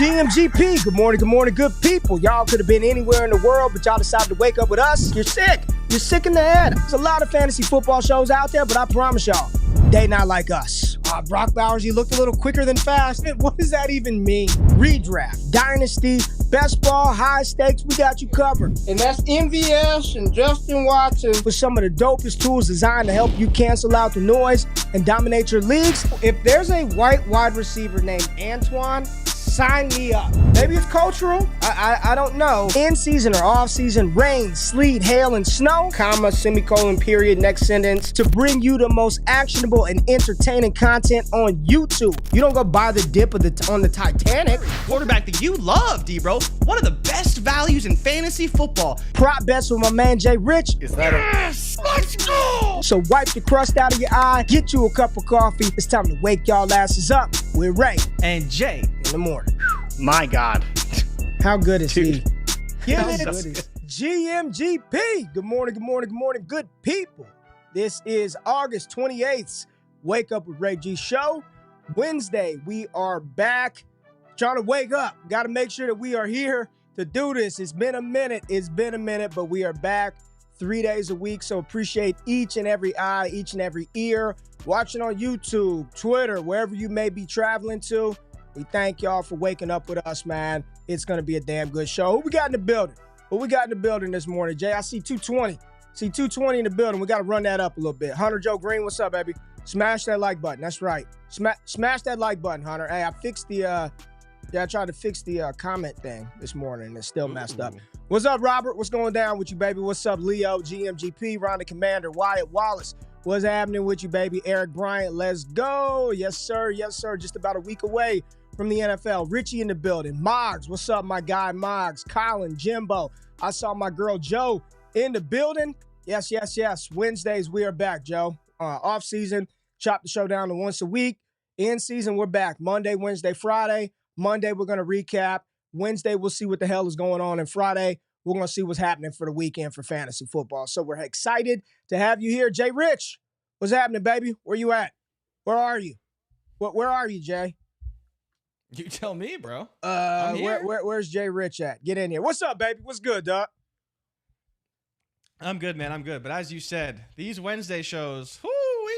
GMGP, good morning, good people. Y'all could have been anywhere in the world, but y'all decided to wake up with us. You're sick. You're sick in the head. There's a lot of fantasy football shows out there, but I promise y'all, they not like us. Brock Bowers, you looked a little quicker than fast. What does that even mean? Redraft, Dynasty, best ball, high stakes, we got you covered. And that's MVS and Justin Watson with some of the dopest tools designed to help you cancel out the noise and dominate your leagues. If there's a white wide receiver named Antoine, sign me up. Maybe it's cultural. I don't know. In season or off season, rain, sleet, hail, and snow, comma, semicolon, period, next sentence, to bring you the most actionable and entertaining content on YouTube. You don't go buy the dip on the Titanic. Quarterback that you love, D-Bro. One of the best values in fantasy football. Prop bets with my man JRich. Is that yes! Let's go! So wipe the crust out of your eye, get you a cup of coffee. It's time to wake y'all asses up. We're Ray and Jay in the morning. My God. How good is he? Yeah, GMGP. Good morning, good people. This is August 28th. Wake Up with Ray G Show. Wednesday, we are back. Trying to wake up. Got to make sure that we are here to do this. It's been a minute, but we are back 3 days a week. So appreciate each and every eye, each and every ear. Watching on YouTube, Twitter, wherever you may be traveling to. We thank y'all for waking up with us, man. It's going to be a damn good show. Who we got in the building? This morning, Jay? I see 220. See 220 in the building. We got to run that up a little bit. Hunter Joe Green, what's up, baby? Smash that like button. That's right. Smash that like button, Hunter. Hey, I fixed the I tried to fix the comment thing this morning and it's still messed up. What's up, Robert? What's going down with you, baby? What's up, Leo, GMGP, Ron the Commander, Wyatt Wallace? What's happening with you, baby? Eric Bryant, let's go. Yes, sir. Just about a week away from the NFL. Richie in the building. Moggs, what's up, my guy Moggs? Colin, Jimbo. I saw my girl Joe in the building. Yes. Wednesdays, we are back, Joe. Off season, chop the show down to once a week. In season, we're back. Monday, Wednesday, Friday. Monday, we're going to recap. Wednesday, we'll see what the hell is going on. And Friday, we're going to see what's happening for the weekend for fantasy football. So we're excited to have you here. JRich, what's happening, baby? Where you at? Where are you? Where are you, Jay? You tell me, bro. Where's JRich at? Get in here. What's up, baby? What's good, dog? I'm good, man. I'm good. But as you said, these Wednesday shows,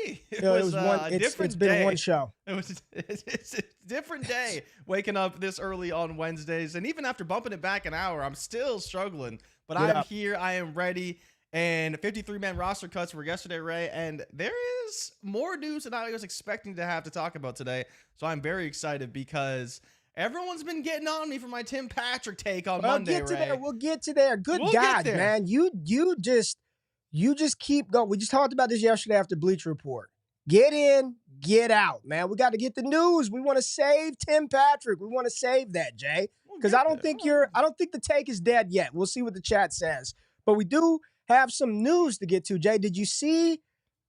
it was it's been one show. It's a different day waking up this early on Wednesdays. And even after bumping it back an hour, I'm still struggling. But I'm here. I am ready. And 53-man roster cuts were yesterday, Ray. And there is more news than I was expecting to have to talk about today. So I'm very excited because everyone's been getting on me for my Tim Patrick take on Monday, Ray. We'll get to there. Good God, man. You just keep going. We just talked about this yesterday after Bleacher Report. Get in, get out, man. We got to get the news. We want to save Tim Patrick. We want to save that, Jay. Because I don't think the take is dead yet. We'll see what the chat says. But we do have some news to get to, Jay. Did you see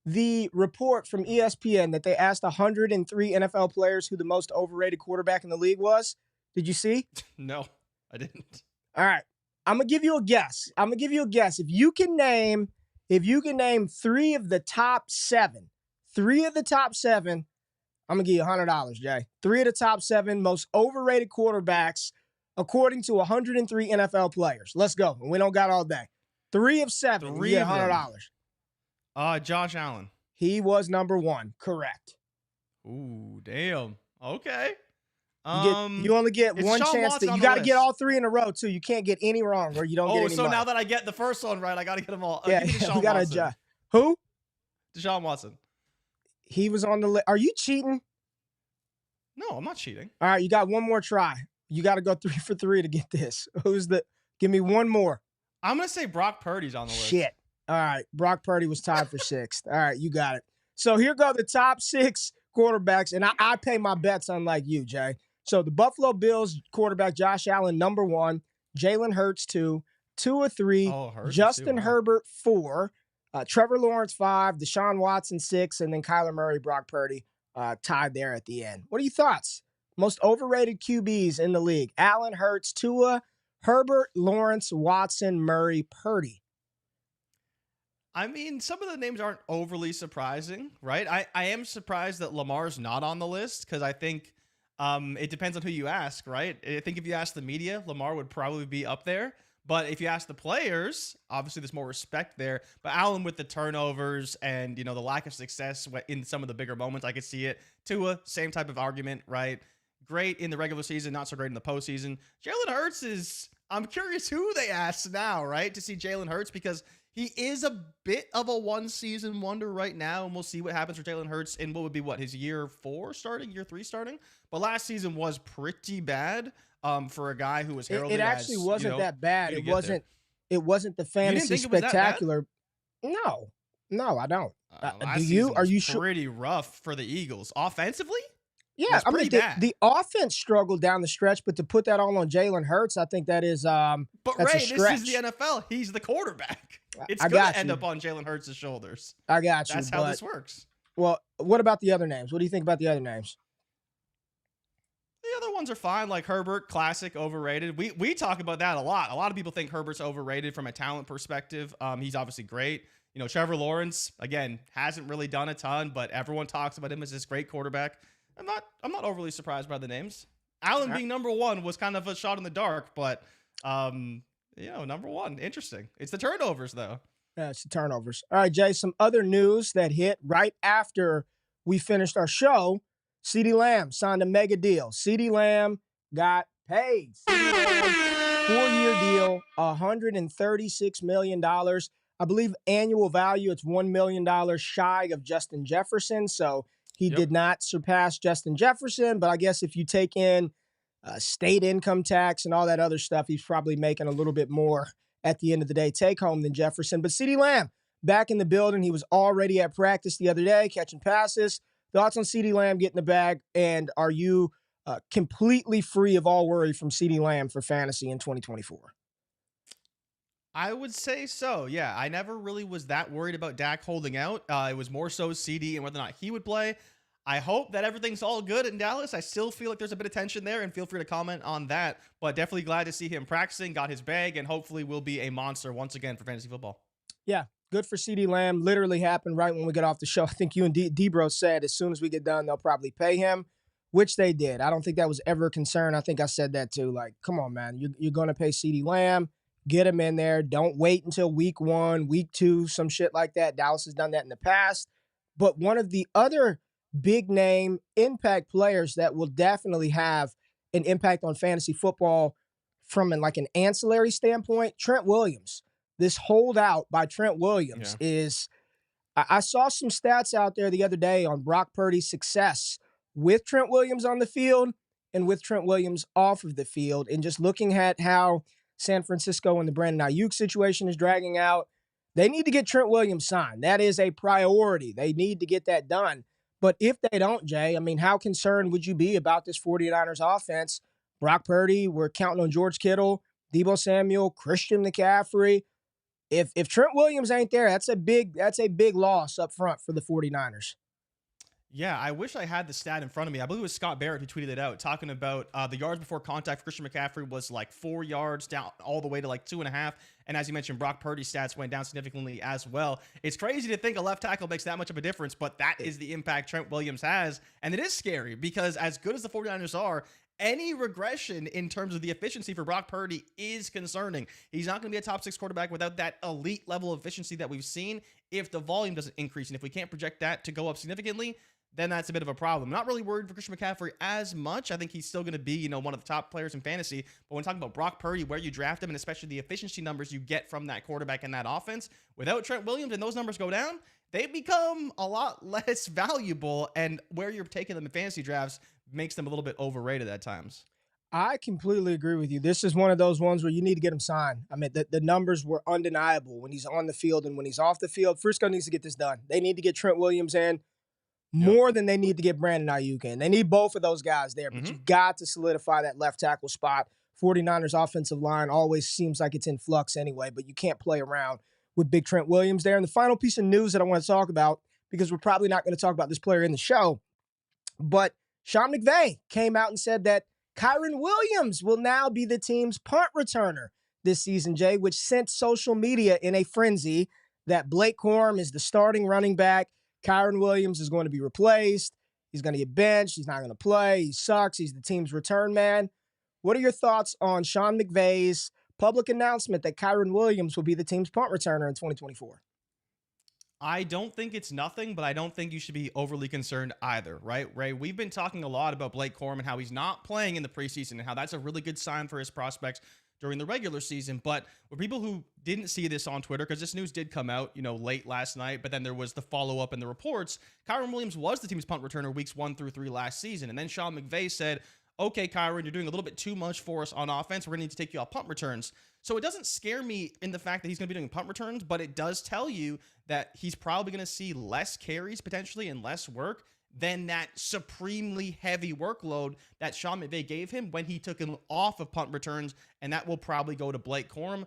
the report from ESPN that they asked 103 NFL players who the most overrated quarterback in the league was? Did you see? No, I didn't. All right. I'm going to give you a guess. If you can name three of the top seven, I'm going to give you $100, Jay. Three of the top seven most overrated quarterbacks according to 103 NFL players. Let's go. We don't got all day. 3 of 7. You get $100. Josh Allen. He was number 1. Correct. Ooh, damn. Okay. You only get one chance. You got to get all 3 in a row, too. You can't get any wrong or you don't get any money. Now that I get the first one right, I got to get them all. Yeah, we got to adjust. Who? Deshaun Watson. He was on the list. Are you cheating? No, I'm not cheating. All right, you got one more try. You got to go 3 for 3 to get this. Give me one more. I'm going to say Brock Purdy's on the list. Shit. All right. Brock Purdy was tied for 6th. All right. You got it. So here go the top 6 quarterbacks. And I pay my bets unlike you, Jay. So the Buffalo Bills quarterback, Josh Allen, number 1. Jalen Hurts, 2. 2 or 3. Justin Herbert, 4. Trevor Lawrence, 5. Deshaun Watson, 6. And then Kyler Murray, Brock Purdy, tied there at the end. What are your thoughts? Most overrated QBs in the league. Allen, Hurts, Tua, Herbert, Lawrence, Watson, Murray, Purdy. I mean, some of the names aren't overly surprising, right? I am surprised that Lamar's not on the list because I think It depends on who you ask, right? I think if you ask the media, Lamar would probably be up there. But if you ask the players, obviously there's more respect there. But Allen with the turnovers and, the lack of success in some of the bigger moments, I could see it. Tua, same type of argument, right? Great in the regular season, not so great in the postseason. Jalen Hurts I'm curious who they ask now, right? To see Jalen Hurts, because he is a bit of a one-season wonder right now, and we'll see what happens for Jalen Hurts in what would be his year 4 starting, year 3 starting. But last season was pretty bad for a guy who was heralded. It actually wasn't that bad. It wasn't the fantasy spectacular. No, I don't. Do you? Are you sure? Pretty rough for the Eagles offensively. Yeah, I mean the offense struggled down the stretch, but to put that all on Jalen Hurts, I think that is. But Ray, this is the NFL. He's the quarterback. It's going to end up on Jalen Hurts' shoulders. I got you. That's how this works. Well, what about the other names? What do you think about the other names? The other ones are fine, like Herbert, classic, overrated. We talk about that a lot. A lot of people think Herbert's overrated from a talent perspective. He's obviously great. Trevor Lawrence, again, hasn't really done a ton, but everyone talks about him as this great quarterback. I'm not overly surprised by the names. Allen being number 1 was kind of a shot in the dark, but number 1, interesting. It's the turnovers, though. Yeah, it's the turnovers. All right, Jay, some other news that hit right after we finished our show. CeeDee Lamb signed a mega deal. CeeDee Lamb got paid. CeeDee Lamb, 4-year deal, $136 million. I believe annual value, it's $1 million shy of Justin Jefferson, so he did not surpass Justin Jefferson, but I guess if you take in state income tax and all that other stuff, he's probably making a little bit more at the end of the day take home than Jefferson. But CeeDee Lamb back in the building. He was already at practice the other day catching passes. Thoughts on CeeDee Lamb getting the bag, and are you completely free of all worry from CeeDee Lamb for fantasy in 2024? I would say so, yeah. I never really was that worried about Dak holding out. It was more so CeeDee and whether or not he would play. I hope that everything's all good in Dallas. I still feel like there's a bit of tension there, and feel free to comment on that. But definitely glad to see him practicing, got his bag, and hopefully will be a monster once again for fantasy football. Yeah, good for CeeDee Lamb. Literally happened right when we got off the show. I think you and Debro said as soon as we get done, they'll probably pay him, which they did. I don't think that was ever a concern. I think I said that too. Like, come on, man. You're going to pay CeeDee Lamb. Get him in there. Don't wait until week 1, week 2, some shit like that. Dallas has done that in the past. But one of the other big name impact players that will definitely have an impact on fantasy football from an ancillary standpoint, Trent Williams. This holdout by Trent Williams is, I saw some stats out there the other day on Brock Purdy's success with Trent Williams on the field and with Trent Williams off of the field, and just looking at how San Francisco and the Brenden Ayuk situation is dragging out. They need to get Trent Williams signed. That is a priority. They need to get that done. But if they don't, Jay, I mean, how concerned would you be about this 49ers offense? Brock Purdy, we're counting on George Kittle, Deebo Samuel, Christian McCaffrey. If Trent Williams ain't there, that's a big loss up front for the 49ers. Yeah, I wish I had the stat in front of me. I believe it was Scott Barrett who tweeted it out, talking about the yards before contact for Christian McCaffrey was 4 yards down all the way to 2.5. And as you mentioned, Brock Purdy's stats went down significantly as well. It's crazy to think a left tackle makes that much of a difference, but that is the impact Trent Williams has. And it is scary because as good as the 49ers are, any regression in terms of the efficiency for Brock Purdy is concerning. He's not going to be a top 6 quarterback without that elite level of efficiency that we've seen if the volume doesn't increase. And if we can't project that to go up significantly, then that's a bit of a problem. Not really worried for Christian McCaffrey as much. I think he's still going to be, one of the top players in fantasy. But when talking about Brock Purdy, where you draft him, and especially the efficiency numbers you get from that quarterback and that offense, without Trent Williams and those numbers go down, they become a lot less valuable. And where you're taking them in fantasy drafts makes them a little bit overrated at times. I completely agree with you. This is one of those ones where you need to get him signed. I mean, the numbers were undeniable when he's on the field and when he's off the field. Frisco needs to get this done. They need to get Trent Williams in more than they need to get Brenden Ayuk in. They need both of those guys there, but you've got to solidify that left tackle spot. 49ers offensive line always seems like it's in flux anyway, but you can't play around with big Trent Williams there. And the final piece of news that I want to talk about, because we're probably not going to talk about this player in the show, but Sean McVay came out and said that Kyren Williams will now be the team's punt returner this season, Jay, which sent social media in a frenzy that Blake Corum is the starting running back. Kyren Williams is going to be replaced. He's going to get benched. He's not going to play. He sucks. He's the team's return man. What are your thoughts on Sean McVay's public announcement that Kyren Williams will be the team's punt returner in 2024? I don't think it's nothing, but I don't think you should be overly concerned either, right? Ray, we've been talking a lot about Blake Corum and how he's not playing in the preseason and how that's a really good sign for his prospects during the regular season. But for people who didn't see this on Twitter, because this news did come out, late last night, but then there was the follow-up in the reports, Kyren Williams was the team's punt returner weeks 1 through 3 last season. And then Sean McVay said, okay, Kyren, you're doing a little bit too much for us on offense. We're going to need to take you off punt returns. So it doesn't scare me in the fact that he's going to be doing punt returns, but it does tell you that he's probably going to see less carries potentially and less work than that supremely heavy workload that Sean McVay gave him when he took him off of punt returns, and that will probably go to Blake Corum.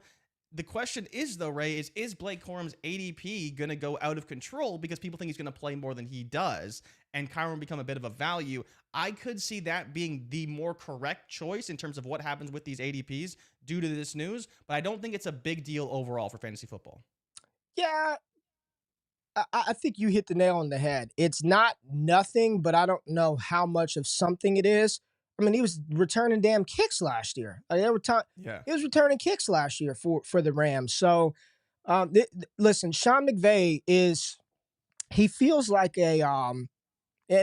The question is, though, Ray, is Blake Corum's ADP going to go out of control because people think he's going to play more than he does and Kyren become a bit of a value? I could see that being the more correct choice in terms of what happens with these ADPs due to this news, but I don't think it's a big deal overall for fantasy football. Yeah, I think you hit the nail on the head. It's not nothing, but I don't know how much of something it is. I mean, he was returning damn kicks last year. He was returning kicks last year for the Rams. So, listen, Sean McVay he feels like and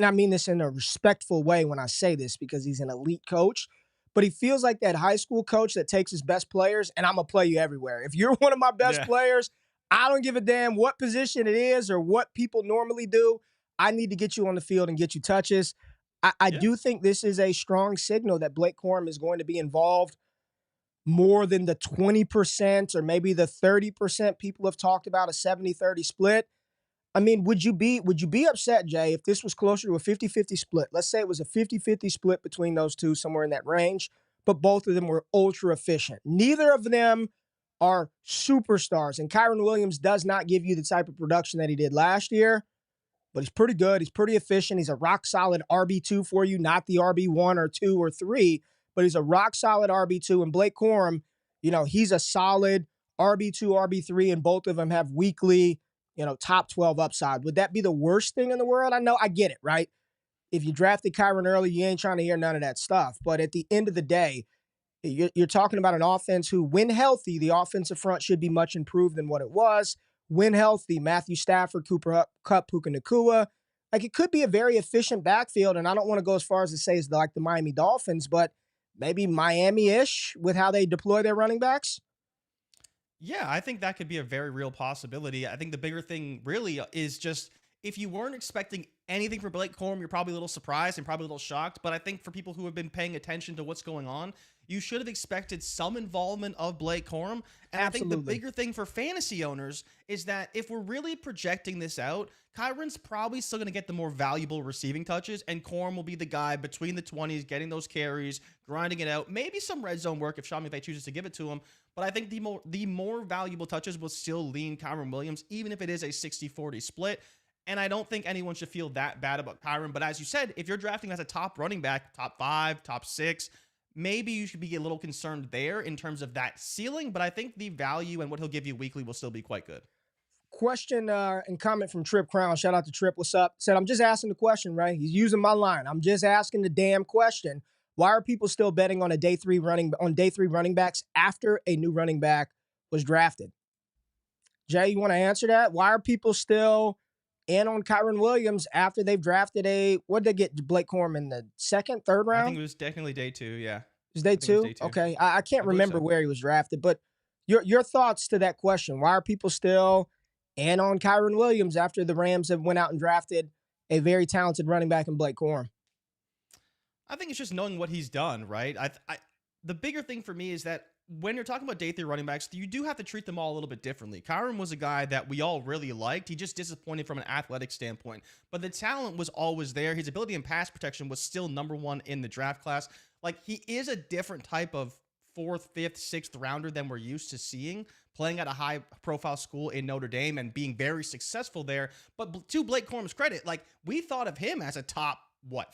I mean this in a respectful way when I say this because he's an elite coach, but he feels like that high school coach that takes his best players and I'm going to play you everywhere. If you're one of my best players, I don't give a damn what position it is or what people normally do. I need to get you on the field and get you touches. I do think this is a strong signal that Blake Corum is going to be involved more than the 20% or maybe the 30% people have talked about, a 70-30 split. I mean, would you be upset, Jay, if this was closer to a 50-50 split? Let's say it was a 50-50 split between those two, somewhere in that range, but both of them were ultra efficient. Neither of them are superstars, and Kyren Williams does not give you the type of production that he did last year, but he's pretty good. He's pretty efficient. He's a rock-solid RB2 for you, not the RB1 or 2 or 3, but he's a rock-solid RB2. And Blake Corum, he's a solid RB2, RB3, and both of them have weekly, top 12 upside. Would that be the worst thing in the world? I know, I get it, right? If you drafted Kyren early, you ain't trying to hear none of that stuff. But at the end of the day, you're talking about an offense who, when healthy, the offensive front should be much improved than what it was. When healthy, Matthew Stafford, Cooper Kupp, Puka Nacua. Like, it could be a very efficient backfield, and I don't want to go as far as to say it's like the Miami Dolphins, but maybe Miami-ish with how they deploy their running backs. Yeah, I think that could be a very real possibility. I think the bigger thing really is just if you weren't expecting anything from Blake Corum, you're probably a little surprised and probably a little shocked. But I think for people who have been paying attention to what's going on, you should have expected some involvement of Blake Corum. And Absolutely. I think the bigger thing for fantasy owners is that if we're really projecting this out, Kyren's probably still going to get the more valuable receiving touches, and Corum will be the guy between the 20s, getting those carries, grinding it out, maybe some red zone work if Sean McVay chooses to give it to him. But I think the more valuable touches will still lean Kyren Williams, even if it is a 60-40 split. And I don't think anyone should feel that bad about Kyren. But as you said, if you're drafting as a top running back, top 5, top 6, maybe you should be a little concerned there in terms of that ceiling. But I think the value and what he'll give you weekly will still be quite good. Question and comment from Trip Crown. Shout out to Trip. What's up? Said, I'm just asking the question, right? He's using my line. I'm just asking the damn question. Why are people still betting on day three running backs after a new running back was drafted? Jay, you want to answer that? Why are people still in on Kyren Williams after they've drafted what did they get Blake Corum in the second, third round? I think it was technically day 2, yeah. It was day 2? Okay. I can't remember where he was drafted, but your thoughts to that question. Why are people still in on Kyren Williams after the Rams have went out and drafted a very talented running back in Blake Corum? I think it's just knowing what he's done, right? The bigger thing for me is that when you're talking about day 3 running backs, you do have to treat them all a little bit differently. Kyren was a guy that we all really liked. He just disappointed from an athletic standpoint, but the talent was always there. His ability in pass protection was still number 1 in the draft class. Like, he is a different type of 4th, 5th, 6th rounder than we're used to seeing, playing at a high-profile school in Notre Dame and being very successful there. But to Blake Corum's credit, like, we thought of him as a top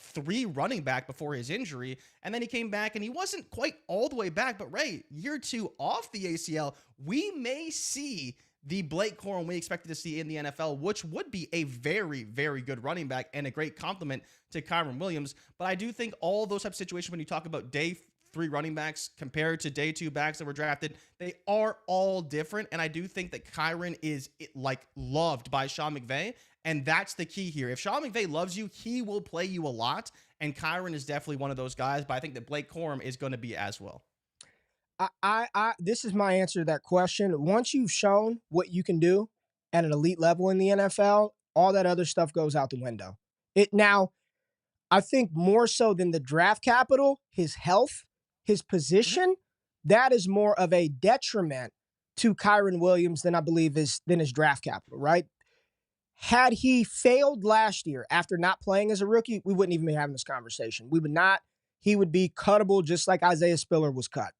3 running back before his injury, and then he came back and he wasn't quite all the way back, but Ray, year 2 off the ACL, we may see the Blake Corum we expected to see in the NFL, which would be a very, very good running back and a great compliment to Kyren Williams. But I do think all those types of situations, when you talk about day 3 running backs compared to day 2 backs that were drafted, they are all different. And I do think that Kyren is like loved by Sean McVay. And that's the key here. If Sean McVay loves you, he will play you a lot. And Kyren is definitely one of those guys, but I think that Blake Corum is going to be as well. This is my answer to that question. Once you've shown what you can do at an elite level in the NFL, all that other stuff goes out the window. I think more so than the draft capital, his health, his position, that is more of a detriment to Kyren Williams than I believe than his draft capital, right? Had he failed last year after not playing as a rookie, we wouldn't even be having this conversation. We would not. He would be cuttable just like Isaiah Spiller was cut.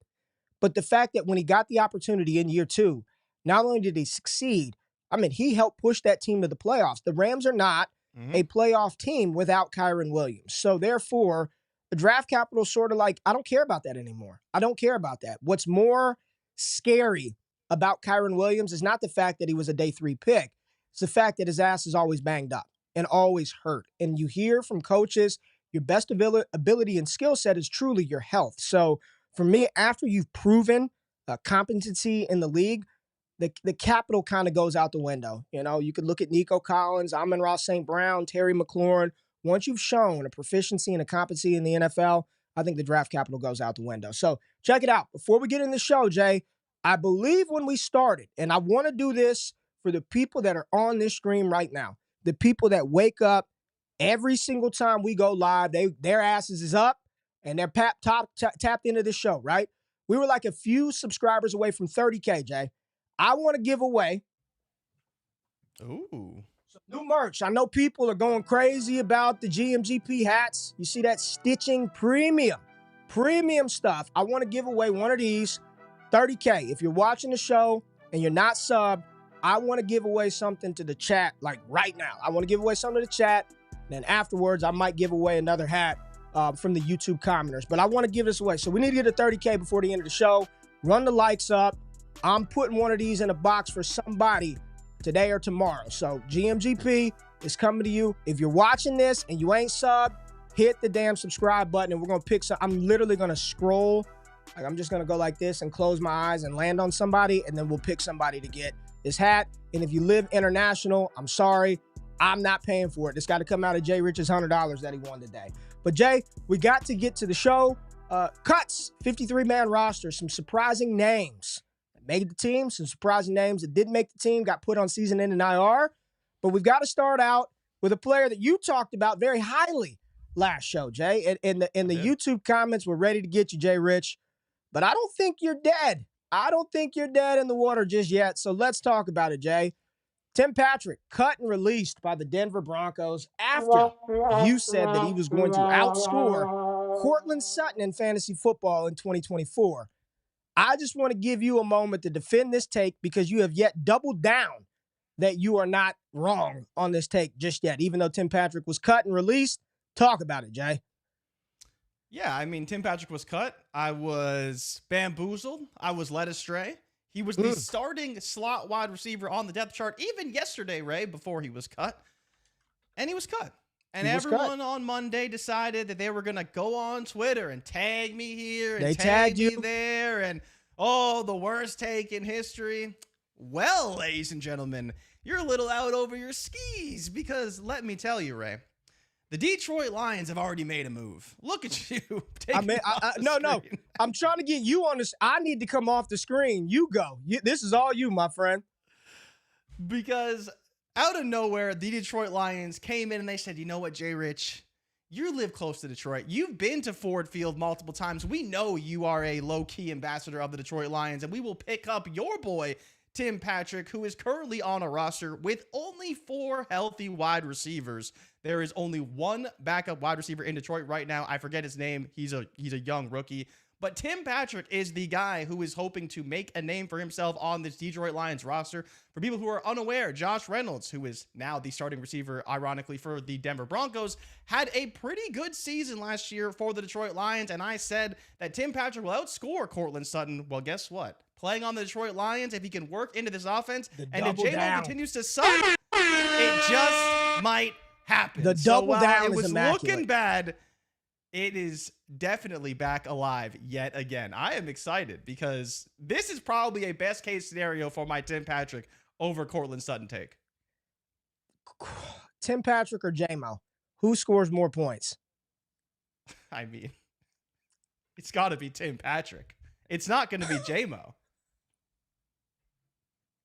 But the fact that when he got the opportunity in year 2, not only did he succeed, I mean, he helped push that team to the playoffs. The Rams are not a playoff team without Kyren Williams. So therefore, the draft capital is sort of like, I don't care about that anymore. I don't care about that. What's more scary about Kyren Williams is not the fact that he was a day 3 pick. It's the fact that his ass is always banged up and always hurt. And you hear from coaches, your best ability and skill set is truly your health. So for me, after you've proven competency in the league, the capital kind of goes out the window. You know, you could look at Nico Collins, Amon-Ra St. Brown, Terry McLaurin. Once you've shown a proficiency and a competency in the NFL, I think the draft capital goes out the window. So check it out. Before we get in the show, Jay, I believe when we started, and I want to do this for the people that are on this stream right now, the people that wake up every single time we go live, their asses is up and they're tapped into the show, right? We were like a few subscribers away from 30K, Jay. I want to give away some new merch. I know people are going crazy about the GMGP hats. You see that stitching premium stuff. I want to give away one of these, 30K. If you're watching the show and you're not subbed, I want to give away something to the chat like right now. I want to give away something to the chat. Then afterwards, I might give away another hat from the YouTube commenters. But I want to give this away. So we need to get to 30K before the end of the show. Run the likes up. I'm putting one of these in a box for somebody today or tomorrow. So GMGP is coming to you. If you're watching this and you ain't subbed, hit the damn subscribe button and we're going to pick some. I'm literally going to scroll. Like I'm just going to go like this and close my eyes and land on somebody, and then we'll pick somebody to get this hat. And if you live international, I'm sorry, I'm not paying for it. It's got to come out of JRich's $100 that he won today. But Jay, we got to get to the show. Cuts, 53-man roster, some surprising names that made the team, some surprising names that didn't make the team, got put on season-ending IR. But we've got to start out with a player that you talked about very highly last show, Jay. And the YouTube comments were ready to get you, JRich. But I don't think you're dead. I don't think you're dead in the water just yet. So let's talk about it, Jay. Tim Patrick cut and released by the Denver Broncos after you said that he was going to outscore Cortland Sutton in fantasy football in 2024. I just want to give you a moment to defend this take because you have yet doubled down that you are not wrong on this take just yet, even though Tim Patrick was cut and released. Talk about it, Jay. Yeah, I mean, Tim Patrick was cut. I was bamboozled. I was led astray. He was the starting slot wide receiver on the depth chart even yesterday, Ray, before he was cut. And he was cut. And everyone on Monday decided that they were going to go on Twitter and tag me here and tag me there. And, the worst take in history. Well, ladies and gentlemen, you're a little out over your skis because let me tell you, Ray, the Detroit Lions have already made a move. Look at you. No. I'm trying to get you on this. I need to come off the screen. You go. This is all you, my friend. Because out of nowhere, the Detroit Lions came in and they said, you know what, JRich, you live close to Detroit. You've been to Ford Field multiple times. We know you are a low-key ambassador of the Detroit Lions, and we will pick up your boy, Tim Patrick, who is currently on a roster with only 4 healthy wide receivers. There is only one backup wide receiver in Detroit right now. I forget his name. He's a young rookie. But Tim Patrick is the guy who is hoping to make a name for himself on this Detroit Lions roster. For people who are unaware, Josh Reynolds, who is now the starting receiver, ironically, for the Denver Broncos, had a pretty good season last year for the Detroit Lions. And I said that Tim Patrick will outscore Cortland Sutton. Well, guess what? playing on the Detroit Lions, if he can work into this offense, and if double J-Mo down. continues to suck, it just might happen. The So double while down it is was immaculate. looking bad, it is definitely back alive yet again. I am excited because this is probably a best case scenario for my Tim Patrick over Cortland Sutton take. Tim Patrick or J-Mo? Who scores more points? I mean, it's got to be Tim Patrick. It's not going to be J-Mo.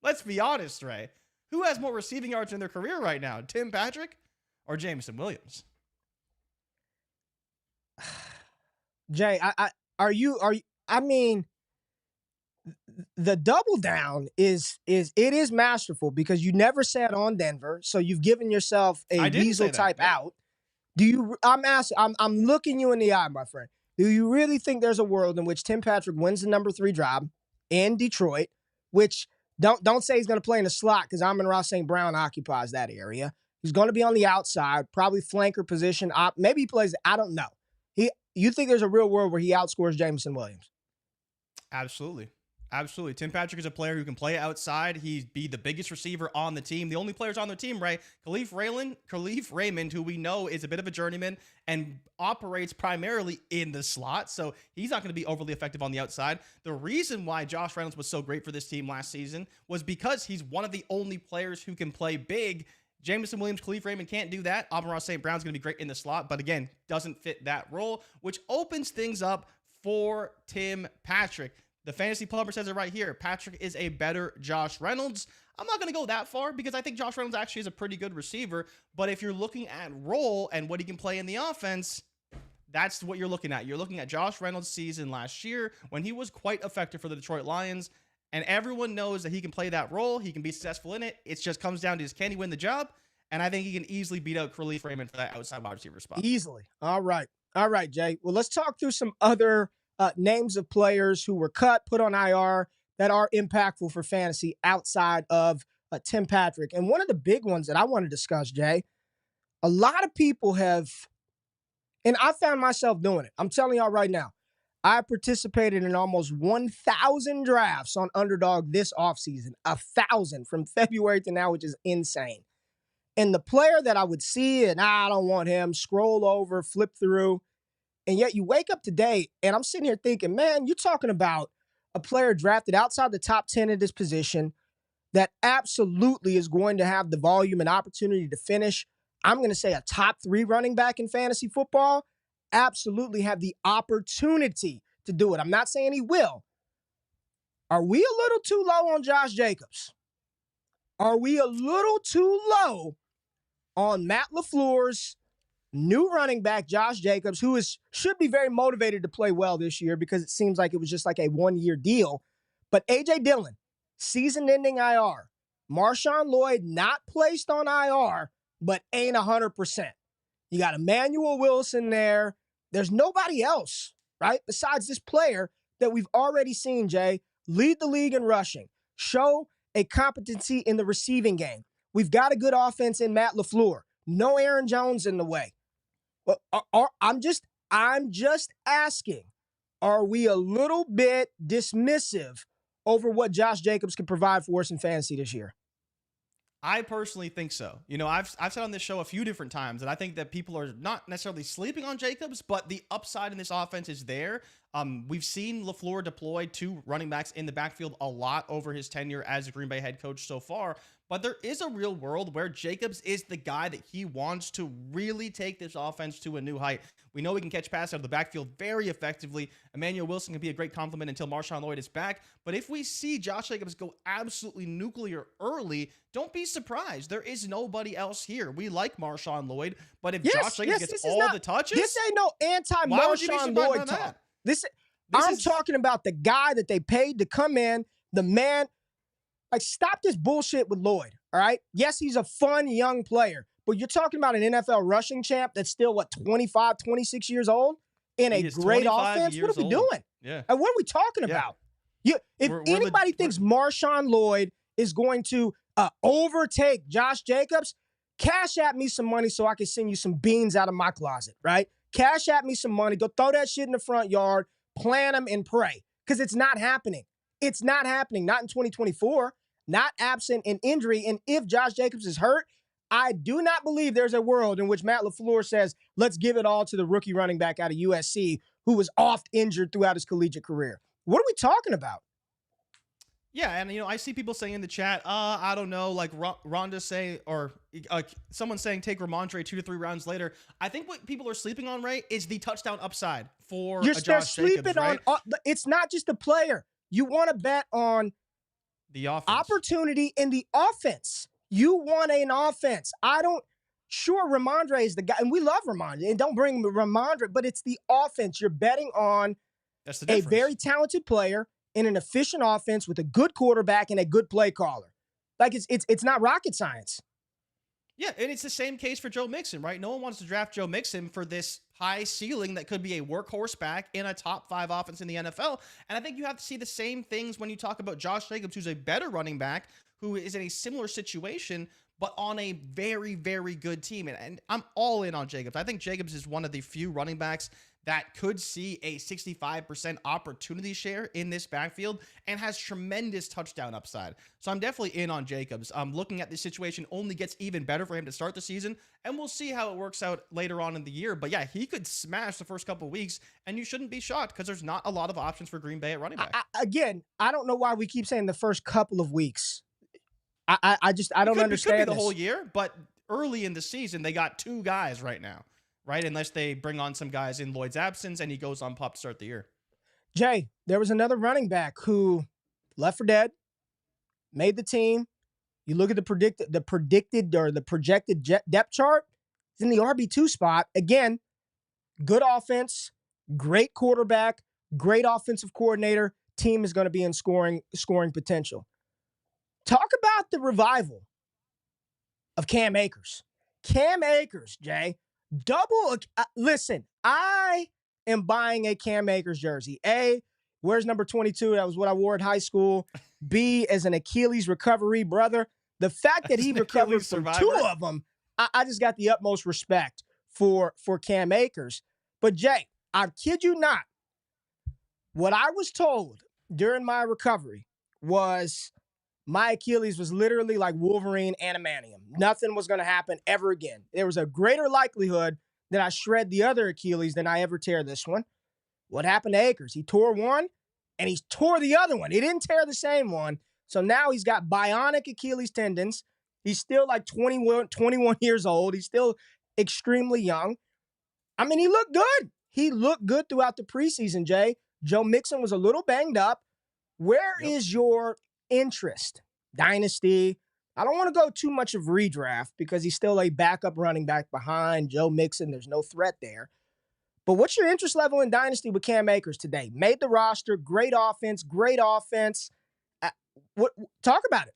Let's be honest, Ray. Who has more receiving yards in their career right now, Tim Patrick or Jameson Williams? Jay, I mean, the double down is masterful because you never sat on Denver, so you've given yourself a weasel type out. I'm looking you in the eye, my friend. Do you really think there's a world in which Tim Patrick wins the number 3 job in Detroit, which don't say he's going to play in the slot because Amon-Ra St. Brown occupies that area. He's going to be on the outside, probably flanker position. Maybe he plays, I don't know. You think there's a real world where he outscores Jameson Williams? Absolutely. Absolutely. Tim Patrick is a player who can play outside. He'd be the biggest receiver on the team. The only players on their team, right? Khalif Raymond, who we know is a bit of a journeyman and operates primarily in the slot. So he's not going to be overly effective on the outside. The reason why Josh Reynolds was so great for this team last season was because he's one of the only players who can play big. Jameson Williams, Khalif Raymond can't do that. Amon-Ra St. Brown's going to be great in the slot, but again, doesn't fit that role, which opens things up for Tim Patrick. The Fantasy Plumber says it right here. Patrick is a better Josh Reynolds. I'm not going to go that far because I think Josh Reynolds actually is a pretty good receiver, but if you're looking at role and what he can play in the offense, that's what you're looking at. You're looking at Josh Reynolds' season last year when he was quite effective for the Detroit Lions. And everyone knows that he can play that role. He can be successful in it. It just comes down to can he win the job? And I think he can easily beat out Khalif Raymond for that outside wide receiver spot. Easily. All right, Jay. Well, let's talk through some other names of players who were cut, put on IR, that are impactful for fantasy outside of Tim Patrick. And one of the big ones that I want to discuss, Jay, a lot of people have, and I found myself doing it. I'm telling y'all right now. I participated in almost 1,000 drafts on Underdog this offseason, 1,000 from February to now, which is insane. And the player that I would see, and I don't want him, scroll over, flip through, and yet you wake up today, and I'm sitting here thinking, man, you're talking about a player drafted outside the top 10 at this position that absolutely is going to have the volume and opportunity to finish. I'm going to say a top 3 running back in fantasy football. Absolutely have the opportunity to do it. I'm not saying he will. Are we a little too low on Josh Jacobs? Are we a little too low on Matt LaFleur's new running back, Josh Jacobs, who should be very motivated to play well this year because it seems like it was just like a one-year deal. But A.J. Dillon, season-ending IR. Marshawn Lloyd not placed on IR, but ain't 100%. You got Emmanuel Wilson there. There's nobody else, right, besides this player that we've already seen, Jay, lead the league in rushing, show a competency in the receiving game. We've got a good offense in Matt LaFleur. No Aaron Jones in the way. Well, I'm just asking, are we a little bit dismissive over what Josh Jacobs can provide for us in fantasy this year? I personally think so. You know, I've said on this show a few different times that I think that people are not necessarily sleeping on Jacobs, but the upside in this offense is there. We've seen LaFleur deploy 2 running backs in the backfield a lot over his tenure as a Green Bay head coach so far, but there is a real world where Jacobs is the guy that he wants to really take this offense to a new height. We know he can catch passes out of the backfield very effectively. Emmanuel Wilson can be a great compliment until Marshawn Lloyd is back. But if we see Josh Jacobs go absolutely nuclear early, don't be surprised. There is nobody else here. We like Marshawn Lloyd, but if Josh Jacobs gets all the touches, this ain't no anti-Marshawn Lloyd talk. I'm talking about the guy that they paid to come in, the man. Like, stop this bullshit with Lloyd, all right? Yes, he's a fun young player, but you're talking about an NFL rushing champ that's still, 25, 26 years old in a great offense? What are we doing? Yeah. And what are we talking about? If anybody thinks Marshawn Lloyd is going to overtake Josh Jacobs, cash at me some money so I can send you some beans out of my closet, right? Cash at me some money. Go throw that shit in the front yard, plant them, and pray, because it's not happening. It's not happening, not in 2024, not absent an injury. And if Josh Jacobs is hurt, I do not believe there's a world in which Matt LaFleur says, let's give it all to the rookie running back out of USC who was oft injured throughout his collegiate career. What are we talking about? Yeah, and I see people saying in the chat, I don't know, like Rhonda saying, or someone saying take Ramondre 2 to 3 rounds later. I think what people are sleeping on, Ray, is the touchdown upside for Josh Jacobs, right? It's not just the player. You want to bet on the offense, opportunity in the offense. You want an offense. Sure, Ramondre is the guy, and we love Ramondre, and don't bring Ramondre, but it's the offense. You're betting on a very talented player in an efficient offense with a good quarterback and a good play caller. Like, it's not rocket science. Yeah, and it's the same case for Joe Mixon, right? No one wants to draft Joe Mixon for this high ceiling that could be a workhorse back in a top 5 offense in the NFL. And I think you have to see the same things when you talk about Josh Jacobs, who's a better running back, who is in a similar situation, but on a very, very good team. And I'm all in on Jacobs. I think Jacobs is one of the few running backs that could see a 65% opportunity share in this backfield and has tremendous touchdown upside. So I'm definitely in on Jacobs. Looking at the situation only gets even better for him to start the season, and we'll see how it works out later on in the year. But yeah, he could smash the first couple of weeks, and you shouldn't be shocked because there's not a lot of options for Green Bay at running back. I don't know why we keep saying the first couple of weeks. I don't understand. It could be the whole year, but early in the season, they got 2 guys right now. Right, unless they bring on some guys in Lloyd's absence and he goes on PUP to start the year. Jay, there was another running back who left for dead, made the team. You look at the projected depth chart. He's in the RB2 spot. Again, good offense, great quarterback, great offensive coordinator. Team is going to be in scoring potential. Talk about the revival of Cam Akers. Cam Akers, Jay. Listen, I am buying a Cam Akers jersey. A, where's number 22? That was what I wore in high school. B, as an Achilles recovery brother. The fact that he recovered from 2 of them, I just got the utmost respect for Cam Akers. But Jay, I kid you not, what I was told during my recovery was my Achilles was literally like Wolverine adamantium. Nothing was going to happen ever again. There was a greater likelihood that I shred the other Achilles than I ever tear this one. What happened to Akers? He tore one, and he tore the other one. He didn't tear the same one. So now he's got bionic Achilles tendons. He's still like 21 years old. He's still extremely young. I mean, he looked good. He looked good throughout the preseason, Jay. Joe Mixon was a little banged up. Where is your interest? Dynasty. I don't want to go too much of redraft because he's still a backup running back behind Joe Mixon. There's no threat there. But what's your interest level in Dynasty with Cam Akers today? Made the roster, great offense. Talk about it.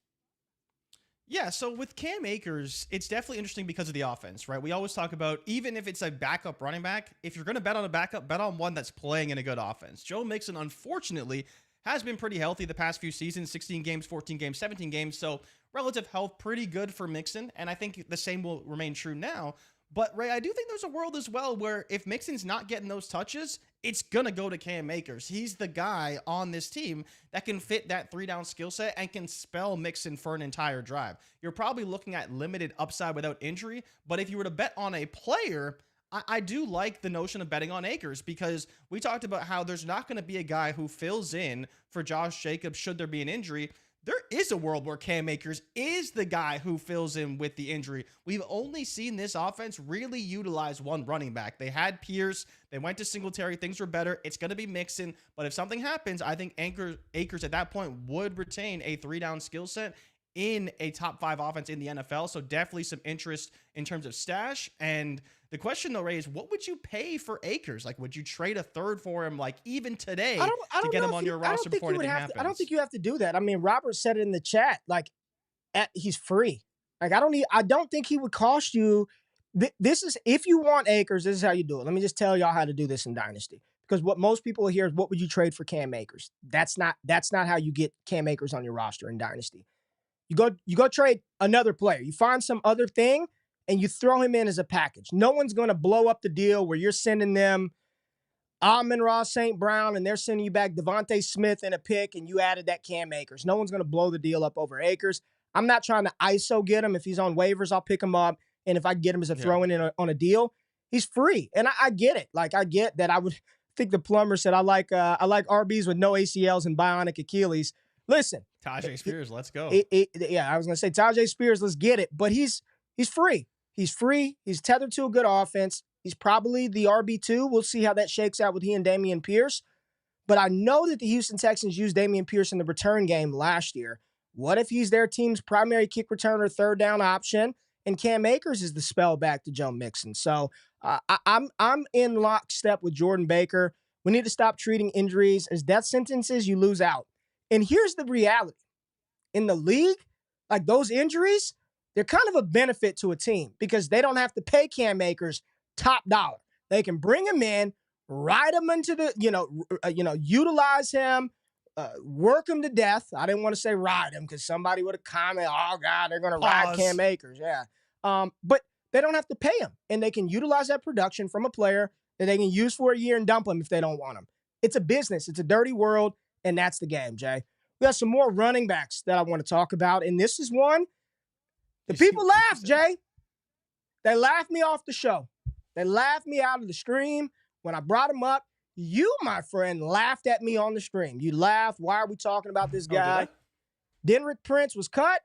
Yeah, so with Cam Akers, it's definitely interesting because of the offense, right? We always talk about, even if it's a backup running back, if you're going to bet on a backup, bet on one that's playing in a good offense. Joe Mixon, unfortunately, has been pretty healthy the past few seasons, 16 games, 14 games, 17 games. So relative health, pretty good for Mixon. And I think the same will remain true now. But Ray, I do think there's a world as well where if Mixon's not getting those touches, it's going to go to Cam Akers. He's the guy on this team that can fit that 3-down skill set and can spell Mixon for an entire drive. You're probably looking at limited upside without injury. But if you were to bet on a player, I do like the notion of betting on Akers because we talked about how there's not going to be a guy who fills in for Josh Jacobs should there be an injury. There is a world where Cam Akers is the guy who fills in with the injury. We've only seen this offense really utilize one running back. They had Pierce. They went to Singletary. Things were better. It's going to be Mixon. But if something happens, I think Akers at that point would retain a 3-down skill set in a top 5 offense in the NFL. So definitely some interest in terms of stash. And the question though, Ray, is what would you pay for Akers? Like, would you trade a third for him, like even today, to get him on your roster before anything happens? I don't think you have to do that. I mean, Robert said it in the chat, like, he's free. Like, I don't think he would cost you. This is, if you want Akers, this is how you do it. Let me just tell y'all how to do this in Dynasty. Because what most people hear is, what would you trade for Cam Akers? That's not how you get Cam Akers on your roster in Dynasty. You go trade another player. You find some other thing, and you throw him in as a package. No one's going to blow up the deal where you're sending them Amon-Ra St. Brown, and they're sending you back Devontae Smith in a pick, and you added that Cam Akers. No one's going to blow the deal up over Akers. I'm not trying to ISO get him. If he's on waivers, I'll pick him up. And if I get him as a throw-in on a deal, he's free. And I get it. Like, I get that. I think the plumber said I like RBs with no ACLs and bionic Achilles. Listen. Tajay Spears, let's go. I was going to say Tajay Spears, let's get it. But he's free. He's free. He's tethered to a good offense. He's probably the RB2. We'll see how that shakes out with he and Dameon Pierce. But I know that the Houston Texans used Dameon Pierce in the return game last year. What if he's their team's primary kick returner, third down option, and Cam Akers is the spell back to Joe Mixon? So I'm in lockstep with Jordan Baker. We need to stop treating injuries as death sentences. You lose out. And here's the reality. In the league, like those injuries, they're kind of a benefit to a team because they don't have to pay Cam Akers top dollar. They can bring him in, ride him into the, utilize him, work him to death. I didn't want to say ride him because somebody would have commented, oh, God, they're going to ride Cam Akers. Yeah. But they don't have to pay him, and they can utilize that production from a player that they can use for a year and dump him if they don't want him. It's a business. It's a dirty world, and that's the game, Jay. We got some more running backs that I want to talk about, and this is one. The people laughed, Jay. They laughed me off the show. They laughed me out of the stream. When I brought him up, you, my friend, laughed at me on the stream. You laughed. Why are we talking about this guy? JRich Prince was cut,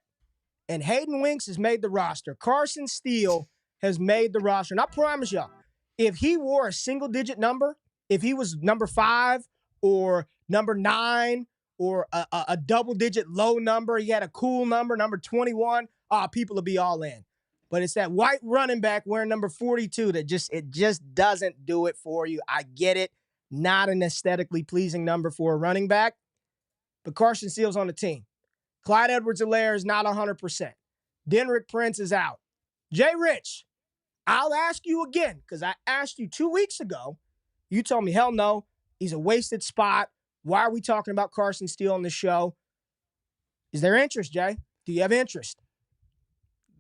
and Hayden Winks has made the roster. Carson Steele has made the roster. And I promise y'all, if he wore a single-digit number, if he was number 5 or number 9 or a double-digit low number, he had a cool number, number 21, people will be all in. But it's that white running back wearing number 42 that just doesn't do it for you. I get it. Not an aesthetically pleasing number for a running back. But Carson Steele's on the team. Clyde Edwards-Helaire is not 100%. JRich Prince is out. JRich, I'll ask you again because I asked you 2 weeks ago. You told me, hell no, he's a wasted spot. Why are we talking about Carson Steele on the show? Is there interest, Jay? Do you have interest?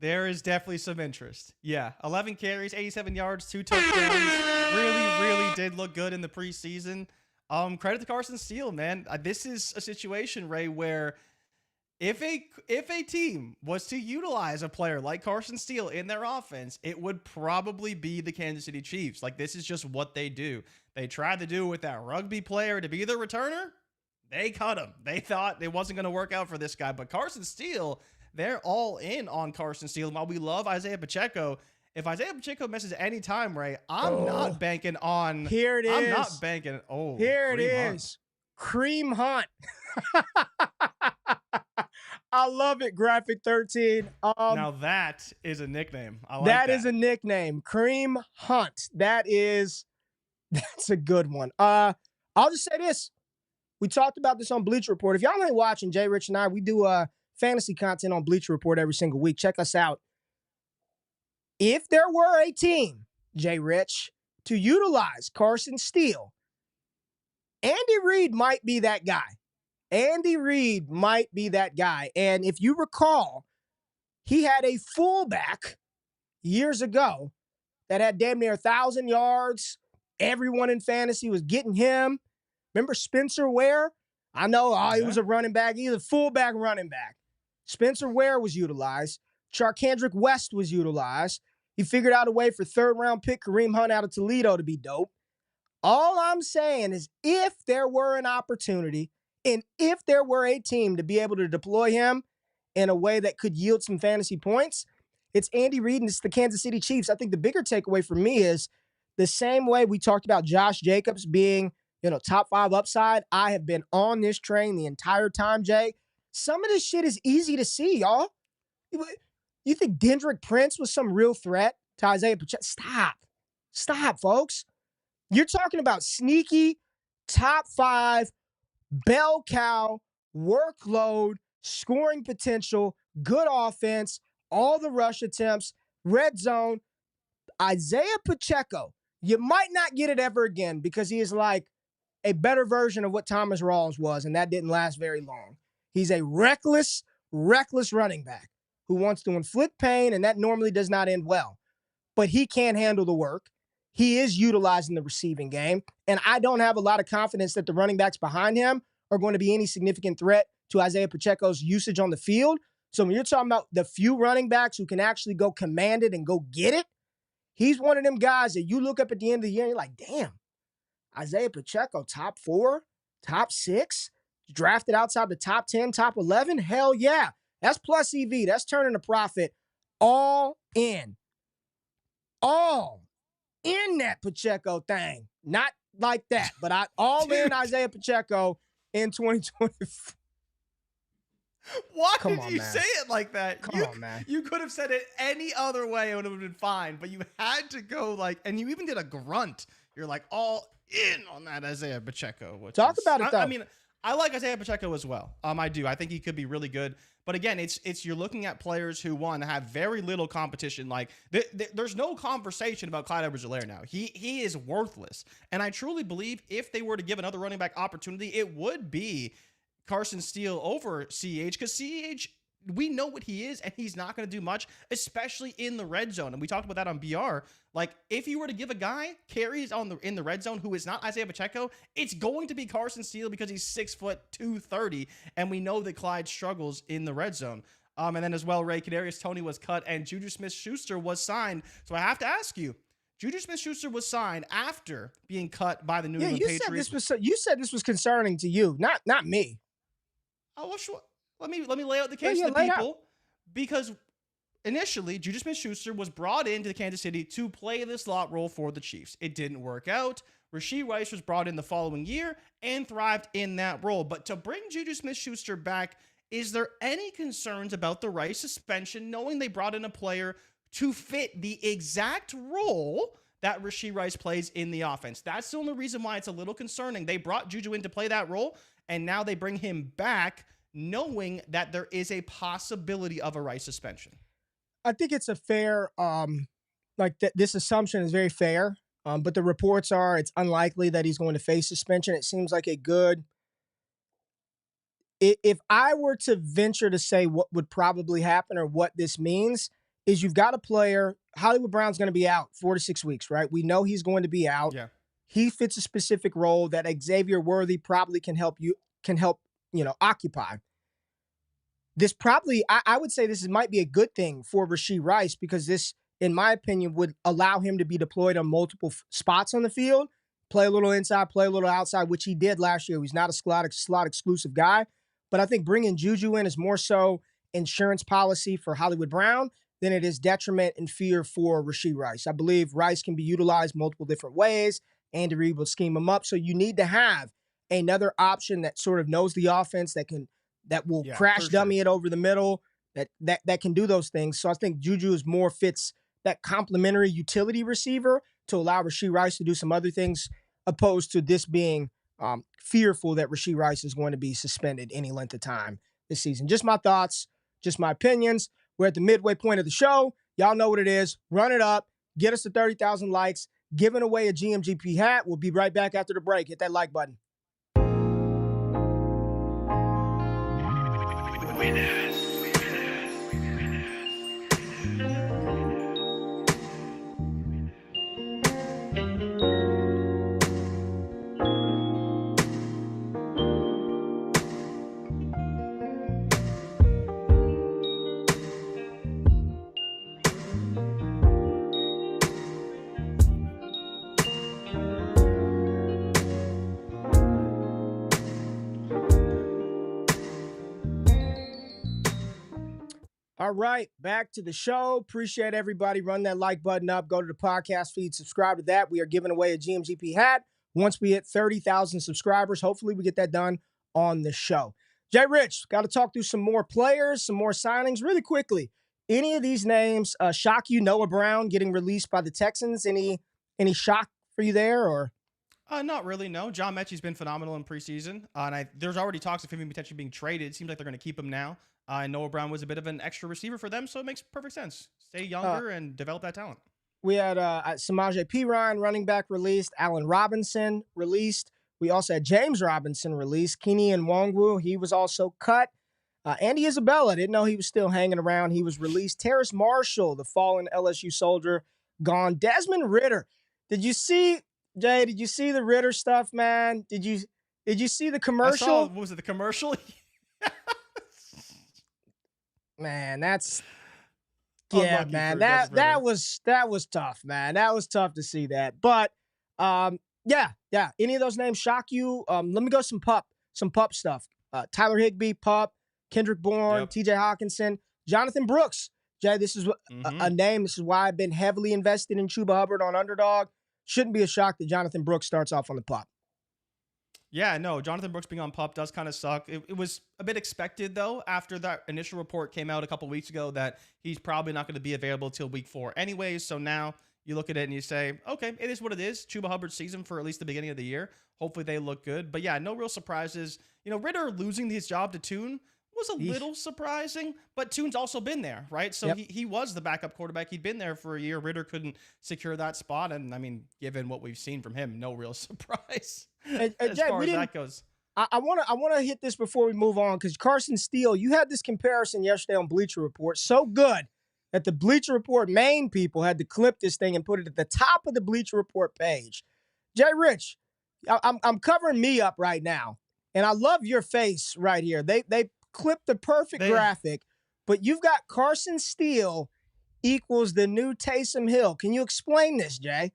There is definitely some interest. Yeah, 11 carries, 87 yards, 2 touchdowns. Really did look good in the preseason. Credit to Carson Steele, man. This is a situation, Ray, where if a team was to utilize a player like Carson Steele in their offense, it would probably be the Kansas City Chiefs. Like, this is just what they do. They tried to do it with that rugby player to be the returner. They cut him. They thought it wasn't going to work out for this guy. But Carson Steele, they're all in on Carson Steele. And while we love Isaiah Pacheco, if Isaiah Pacheco misses any time, Ray, I'm not banking on. Here it is. I'm not banking. Here it is. Cream Hunt. I love it, Graphic 13. Now that is a nickname. I like that is a nickname. Cream Hunt. That's a good one. I'll just say this. We talked about this on Bleacher Report. If y'all ain't watching, JRich and I, we do fantasy content on Bleacher Report every single week. Check us out. If there were a team, JRich, to utilize Carson Steele, Andy Reid might be that guy. Andy Reid might be that guy. And if you recall, he had a fullback years ago that had damn near 1,000 yards. Everyone in fantasy was getting him. Remember Spencer Ware? I know he was a running back. He was a fullback running back. Spencer Ware was utilized. Charkandrick West was utilized. He figured out a way for third-round pick Kareem Hunt out of Toledo to be dope. All I'm saying is if there were an opportunity and if there were a team to be able to deploy him in a way that could yield some fantasy points, it's Andy Reid and it's the Kansas City Chiefs. I think the bigger takeaway for me is the same way we talked about Josh Jacobs being, top 5 upside. I have been on this train the entire time, Jay. Some of this shit is easy to see, y'all. You think JRich Prince was some real threat to Isaiah Pacheco? Stop, folks. You're talking about sneaky, top 5, bell cow, workload, scoring potential, good offense, all the rush attempts, red zone. Isaiah Pacheco, you might not get it ever again because he is like a better version of what Thomas Rawls was, and that didn't last very long. He's a reckless running back who wants to inflict pain, and that normally does not end well. But he can handle the work. he is utilizing the receiving game. And I don't have a lot of confidence that the running backs behind him are going to be any significant threat to Isaiah Pacheco's usage on the field. So when you're talking about the few running backs who can actually go command it and go get it, he's one of them guys that you look up at the end of the year and you're like, damn, Isaiah Pacheco, top 4, top 6, drafted outside the top 10, top 11. Hell yeah. That's plus EV. That's turning a profit all in. All in that Pacheco thing. Not like that, but all in Isaiah Pacheco in 2024. Why did you say it like that? Come on, man. You could have said it any other way and it would have been fine, but you had to go like, and you even did a grunt. You're like all in on that Isaiah Pacheco. Talk about it, though. I mean, I like Isaiah Pacheco as well. I do. I think he could be really good. But again, it's you're looking at players who, one, have very little competition. Like there's no conversation about Clyde Edwards-Helaire now. He is worthless. And I truly believe if they were to give another running back opportunity, it would be Carson Steele over CEH, because CEH, we know what he is, and he's not going to do much, especially in the red zone. And we talked about that on BR. Like, if you were to give a guy carries in the red zone who is not Isaiah Pacheco, it's going to be Carson Steele because he's 6 foot 230, and we know that Clyde struggles in the red zone. And then as well, Ray Kadarius Toney was cut, and Juju Smith-Schuster was signed. So I have to ask you, Juju Smith-Schuster was signed after being cut by the New England Patriots. You said this was concerning to you, not me. Oh, well, sure. Let me lay out the case to the people, because initially Juju Smith-Schuster was brought into Kansas City to play the slot role for the Chiefs. It didn't work out. Rashee Rice was brought in the following year and thrived in that role. But to bring Juju Smith-Schuster back, is there any concerns about the Rice suspension, knowing they brought in a player to fit the exact role that Rashee Rice plays in the offense? That's the only reason why it's a little concerning. They brought Juju in to play that role, and now they bring him back knowing that there is a possibility of a Rice suspension. I think it's a fair, this assumption is very fair, but the reports are it's unlikely that he's going to face suspension. It seems like if I were to venture to say what would probably happen or what this means, is you've got a player, Hollywood Brown's going to be out 4 to 6 weeks, right? We know he's going to be out. Yeah. He fits a specific role that Xavier Worthy probably can help occupy. This probably, I would say might be a good thing for Rashee Rice, because this, in my opinion, would allow him to be deployed on multiple spots on the field, play a little inside, play a little outside, which he did last year. He's not a slot exclusive guy, but I think bringing Juju in is more so insurance policy for Hollywood Brown than it is detriment and fear for Rashee Rice. I believe Rice can be utilized multiple different ways. Andy Reid will scheme him up. So you need to have another option that sort of knows the offense, that will crash dummy it over the middle, that can do those things. So I think Juju fits that complementary utility receiver to allow Rashee Rice to do some other things, opposed to this being fearful that Rashee Rice is going to be suspended any length of time this season. Just my thoughts, just my opinions. We're at the midway point of the show. Y'all know what it is. Run it up. Get us to 30,000 likes. Giving away a GMGP hat. We'll be right back after the break. Hit that like button. All right, back to the show. Appreciate everybody. Run that like button up. Go to the podcast feed. Subscribe to that. We are giving away a GMGP hat once we hit 30,000 subscribers. Hopefully, we get that done on the show. JRich, got to talk through some more players, some more signings really quickly. Any of these names shock you? Noah Brown getting released by the Texans. Any shock for you there, or? Not really, no. John Mechie's been phenomenal in preseason. And there's already talks of him potentially being traded. It seems like they're going to keep him now. And Noah Brown was a bit of an extra receiver for them, so it makes perfect sense. Stay younger and develop that talent. We had Samaje Perine, running back, released. Allen Robinson released. We also had James Robinson released. Kenny Nwangwu, he was also cut. Andy Isabella, didn't know he was still hanging around. He was released. Terrace Marshall, the fallen LSU soldier, gone. Desmond Ridder. Did you see, Jay? Did you see the Ritter stuff, man? Did you see the commercial? What was it? The commercial? Man, that's Unlucky man. for Desmond That Ritter. was tough, man. That was tough to see that. But yeah. Any of those names shock you? Let me go some pup stuff. Tyler Higbee, pup. Kendrick Bourne, Yep. T.J. Hawkinson, Jonathan Brooks. Jay, this is a name. This is why I've been heavily invested in Chuba Hubbard on Underdog. Shouldn't be a shock that Jonathan Brooks starts off on the pup. Yeah, no, Jonathan Brooks being on PUP does kind of suck. It was a bit expected, though, after that initial report came out a couple weeks ago that he's probably not going to be available till week 4 anyways. So now you look at it and you say, okay, it is what it is. Chuba Hubbard's season for at least the beginning of the year. Hopefully they look good. But yeah, no real surprises. You know, Ritter losing his job to Tune was a little surprising, but Tune's also been there, right? So he was the backup quarterback. He'd been there for a year. Ritter couldn't secure that spot. And I mean, given what we've seen from him, no real surprise as Jay, far as that goes. I want to hit this before we move on because Carson Steele, you had this comparison yesterday on Bleacher Report, so good that the Bleacher Report main people had to clip this thing and put it at the top of the Bleacher Report page. JRich, I'm covering me up right now, and I love your face right here. They clipped the perfect graphic, but you've got Carson Steele equals the new Taysom Hill. Can you explain this, Jay?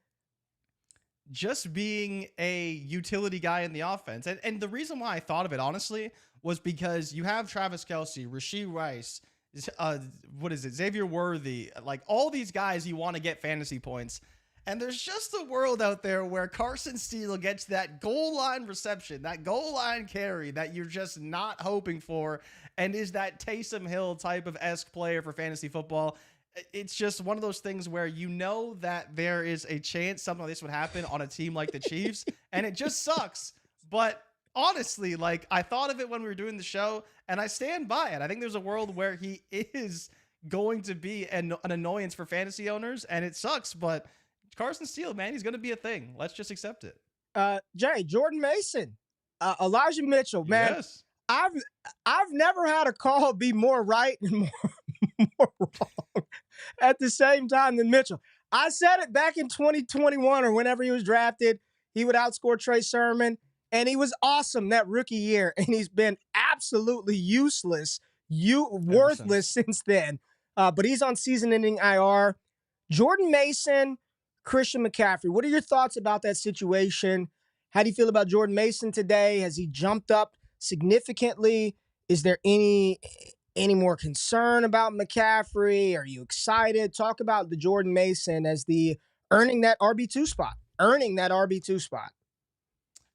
Just being a utility guy in the offense. And the reason why I thought of it, honestly, was because you have Travis Kelce, Rashee Rice, Xavier Worthy, like all these guys you want to get fantasy points. And there's just a world out there where Carson Steele gets that goal line reception, that goal line carry that you're just not hoping for, and is that Taysom Hill type of esque player for fantasy football. It's just one of those things where you know that there is a chance something like this would happen on a team like the Chiefs, and it just sucks. But honestly, like, I thought of it when we were doing the show, and I stand by it. I think there's a world where he is going to be an annoyance for fantasy owners, and it sucks, but Carson Steele, man, he's going to be a thing. Let's just accept it. Jay, Jordan Mason, Elijah Mitchell, man. Yes. I've never had a call be more right and more wrong at the same time than Mitchell. I said it back in 2021 or whenever he was drafted, he would outscore Trey Sermon, and he was awesome that rookie year, and he's been absolutely useless, worthless since then. But he's on season-ending IR. Jordan Mason, Christian McCaffrey, what are your thoughts about that situation? How do you feel about Jordan Mason today? Has he jumped up significantly? Is there any more concern about McCaffrey? Are you excited? Talk about the Jordan Mason as earning that RB2 spot.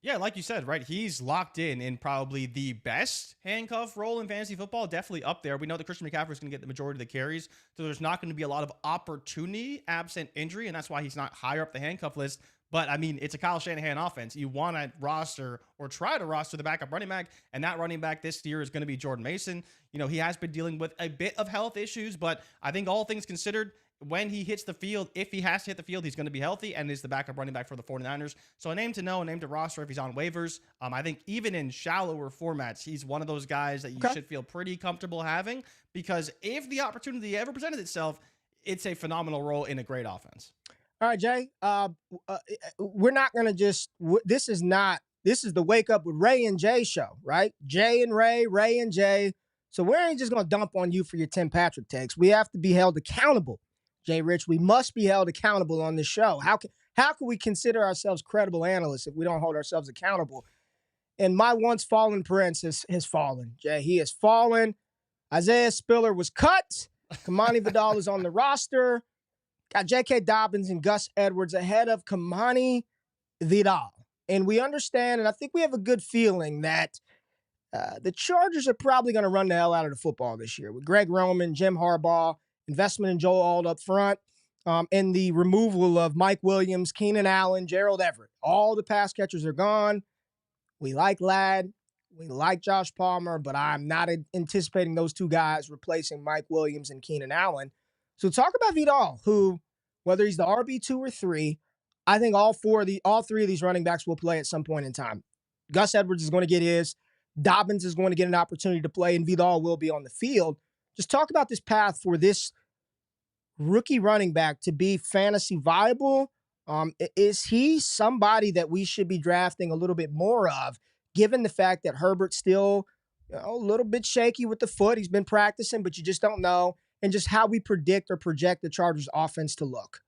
Yeah, like you said, right? He's locked in probably the best handcuff role in fantasy football, definitely up there. We know that Christian McCaffrey is going to get the majority of the carries, so there's not going to be a lot of opportunity absent injury, and that's why he's not higher up the handcuff list. But, I mean, it's a Kyle Shanahan offense. You want to roster or try to roster the backup running back, and that running back this year is going to be Jordan Mason. You know, he has been dealing with a bit of health issues, but I think all things considered, when he hits the field, if he has to hit the field, he's going to be healthy and is the backup running back for the 49ers. So a name to know, a name to roster if he's on waivers. I think even in shallower formats, he's one of those guys that you should feel pretty comfortable having, because if the opportunity ever presented itself, it's a phenomenal role in a great offense. All right, Jay, we're not going to this is the Wake Up with Ray and Jay show, right? Jay and Ray, Ray and Jay. So we ain't just going to dump on you for your Tim Patrick takes. We have to be held accountable. JRich, we must be held accountable on this show. How can we consider ourselves credible analysts if we don't hold ourselves accountable? And my once fallen prince has fallen. Jay, he has fallen. Isaiah Spiller was cut. Kamani Vidal is on the roster. Got J.K. Dobbins and Gus Edwards ahead of Kamani Vidal. And we understand, and I think we have a good feeling that the Chargers are probably going to run the hell out of the football this year with Greg Roman, Jim Harbaugh, investment in Joe Alt up front, and the removal of Mike Williams, Keenan Allen, Gerald Everett. All the pass catchers are gone. We like Ladd. We like Josh Palmer, but I'm not anticipating those two guys replacing Mike Williams and Keenan Allen. So talk about Vidal, who, whether he's the RB2 or 3, I think all three of these running backs will play at some point in time. Gus Edwards is going to get his. Dobbins is going to get an opportunity to play, and Vidal will be on the field. Just talk about this path for this rookie running back to be fantasy viable Is he somebody that we should be drafting a little bit more of, given the fact that Herbert's still a little bit shaky with the foot? He's been practicing, but you just don't know, and just how we predict or project the Chargers offense to look.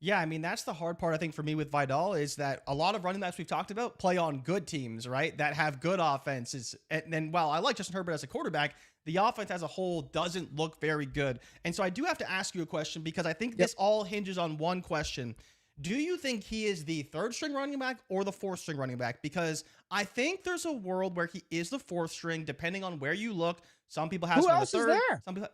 Yeah, I mean, that's the hard part, I think, for me with Vidal is that a lot of running backs we've talked about play on good teams, right? That have good offenses. And then, while I like Justin Herbert as a quarterback, the offense as a whole doesn't look very good. And so I do have to ask you a question, because I think this all hinges on one question. Do you think he is the third string running back or the fourth string running back? Because I think there's a world where he is the fourth string, depending on where you look. Some people have Who him else the third. is there? Some people.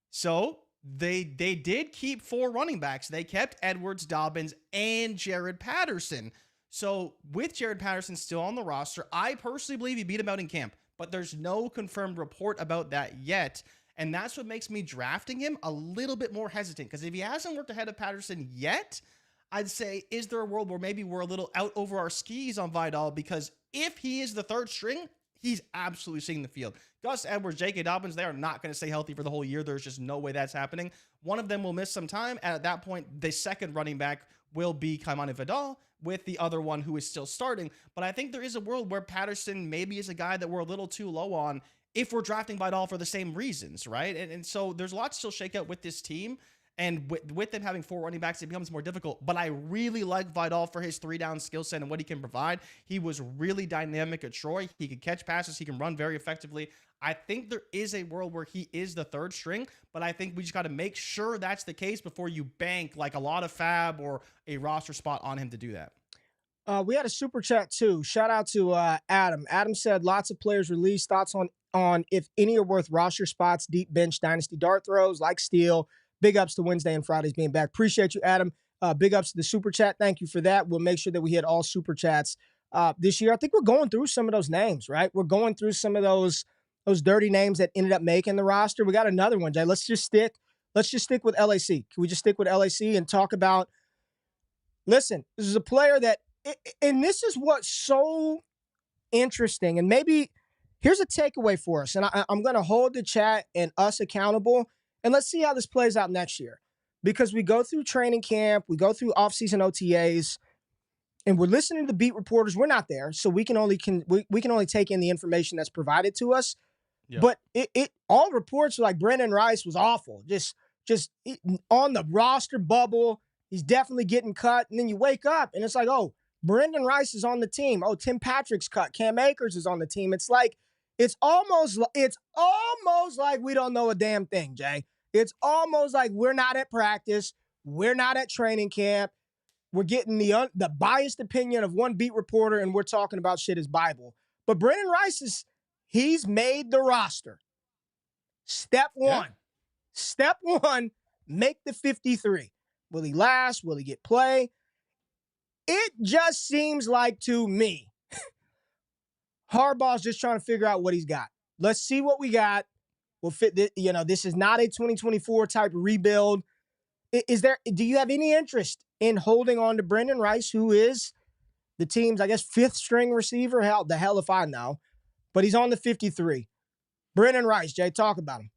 So they did keep 4 running backs. They kept Edwards, Dobbins, and Jared Patterson. So with Jared Patterson still on the roster, I personally believe he beat him out in camp, but there's no confirmed report about that yet. And that's what makes me drafting him a little bit more hesitant, because if he hasn't worked ahead of Patterson yet, I'd say, is there a world where maybe we're a little out over our skis on Vidal? Because if he is the third string, he's absolutely seeing the field. Gus Edwards, J.K. Dobbins, they are not going to stay healthy for the whole year. There's just no way that's happening. One of them will miss some time. And at that point, the second running back will be Kyren Vidal, with the other one who is still starting. But I think there is a world where Patterson maybe is a guy that we're a little too low on if we're drafting Vidal for the same reasons, right? And so there's a lot to still shake out with this team. And with them having 4 running backs, it becomes more difficult. But I really like Vidal for his 3-down skill set and what he can provide. He was really dynamic at Troy. He can catch passes. He can run very effectively. I think there is a world where he is the third string, but I think we just got to make sure that's the case before you bank like a lot of fab or a roster spot on him to do that. We had a super chat too. Shout out to Adam. Adam said lots of players released thoughts on if any are worth roster spots, deep bench dynasty dart throws like Steele. Big ups to Wednesday and Fridays being back. Appreciate you, Adam. Big ups to the super chat. Thank you for that. We'll make sure that we hit all super chats this year. I think we're going through some of those names, right? We're going through some of those dirty names that ended up making the roster. We got another one, Jay. Let's just stick with LAC. Can we just stick with LAC and talk about, listen, this is a player that, and this is what's so interesting, and maybe here's a takeaway for us, and I'm going to hold the chat and us accountable, and let's see how this plays out next year, because we go through training camp, we go through offseason OTAs, and we're listening to the beat reporters. We're not there, so we can only take in the information that's provided to us. Yep. But it all reports are like Brenden Rice was awful, just on the roster bubble. He's definitely getting cut, and then you wake up and it's like, oh, Brenden Rice is on the team. Oh, Tim Patrick's cut. Cam Akers is on the team. It's almost like we don't know a damn thing, Jay. It's almost like we're not at practice. We're not at training camp. We're getting the biased opinion of one beat reporter, and we're talking about shit as Bible. But Brenden Rice he's made the roster. Step one, make the 53. Will he last? Will he get play? It just seems like to me, Harbaugh's just trying to figure out what he's got. Let's see what we got. We'll fit. This is not a 2024 type rebuild. Do you have any interest in holding on to Brenden Rice, who is the team's, I guess, 5th string receiver? Hell if I know. But he's on the 53. Brenden Rice, Jay, talk about him.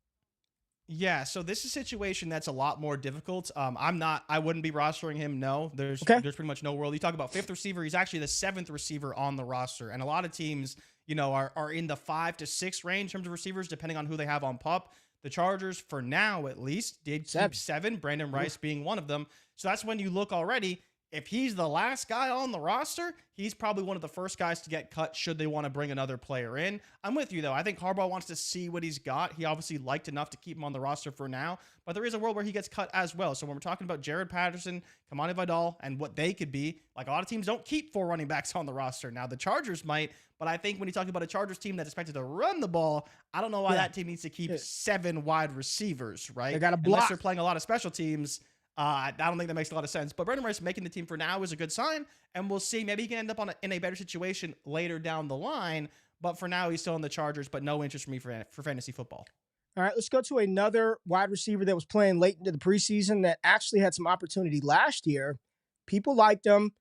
Yeah, so this is a situation that's a lot more difficult. I wouldn't be rostering him. No, there's pretty much no world. You talk about 5th receiver. He's actually the 7th receiver on the roster. And a lot of teams, are in the 5 to 6 range in terms of receivers, depending on who they have on PUP. The Chargers, for now at least, did keep 7, Brenden Rice being one of them. So that's when you look already. If he's the last guy on the roster, he's probably one of the first guys to get cut should they want to bring another player in. I'm with you, though. I think Harbaugh wants to see what he's got. He obviously liked enough to keep him on the roster for now, but there is a world where he gets cut as well. So when we're talking about Jared Patterson, Kyren Vidal, and what they could be, like a lot of teams don't keep 4 running backs on the roster. Now, the Chargers might, but I think when you talk about a Chargers team that's expected to run the ball, I don't know why that team needs to keep 7 wide receivers, right? They got to block. Unless they're playing a lot of special teams. I don't think that makes a lot of sense. But Brenden Rice making the team for now is a good sign, and we'll see. Maybe he can end up in a better situation later down the line. But for now, he's still in the Chargers, but no interest for me for fantasy football. All right, let's go to another wide receiver that was playing late into the preseason that actually had some opportunity last year. People liked him.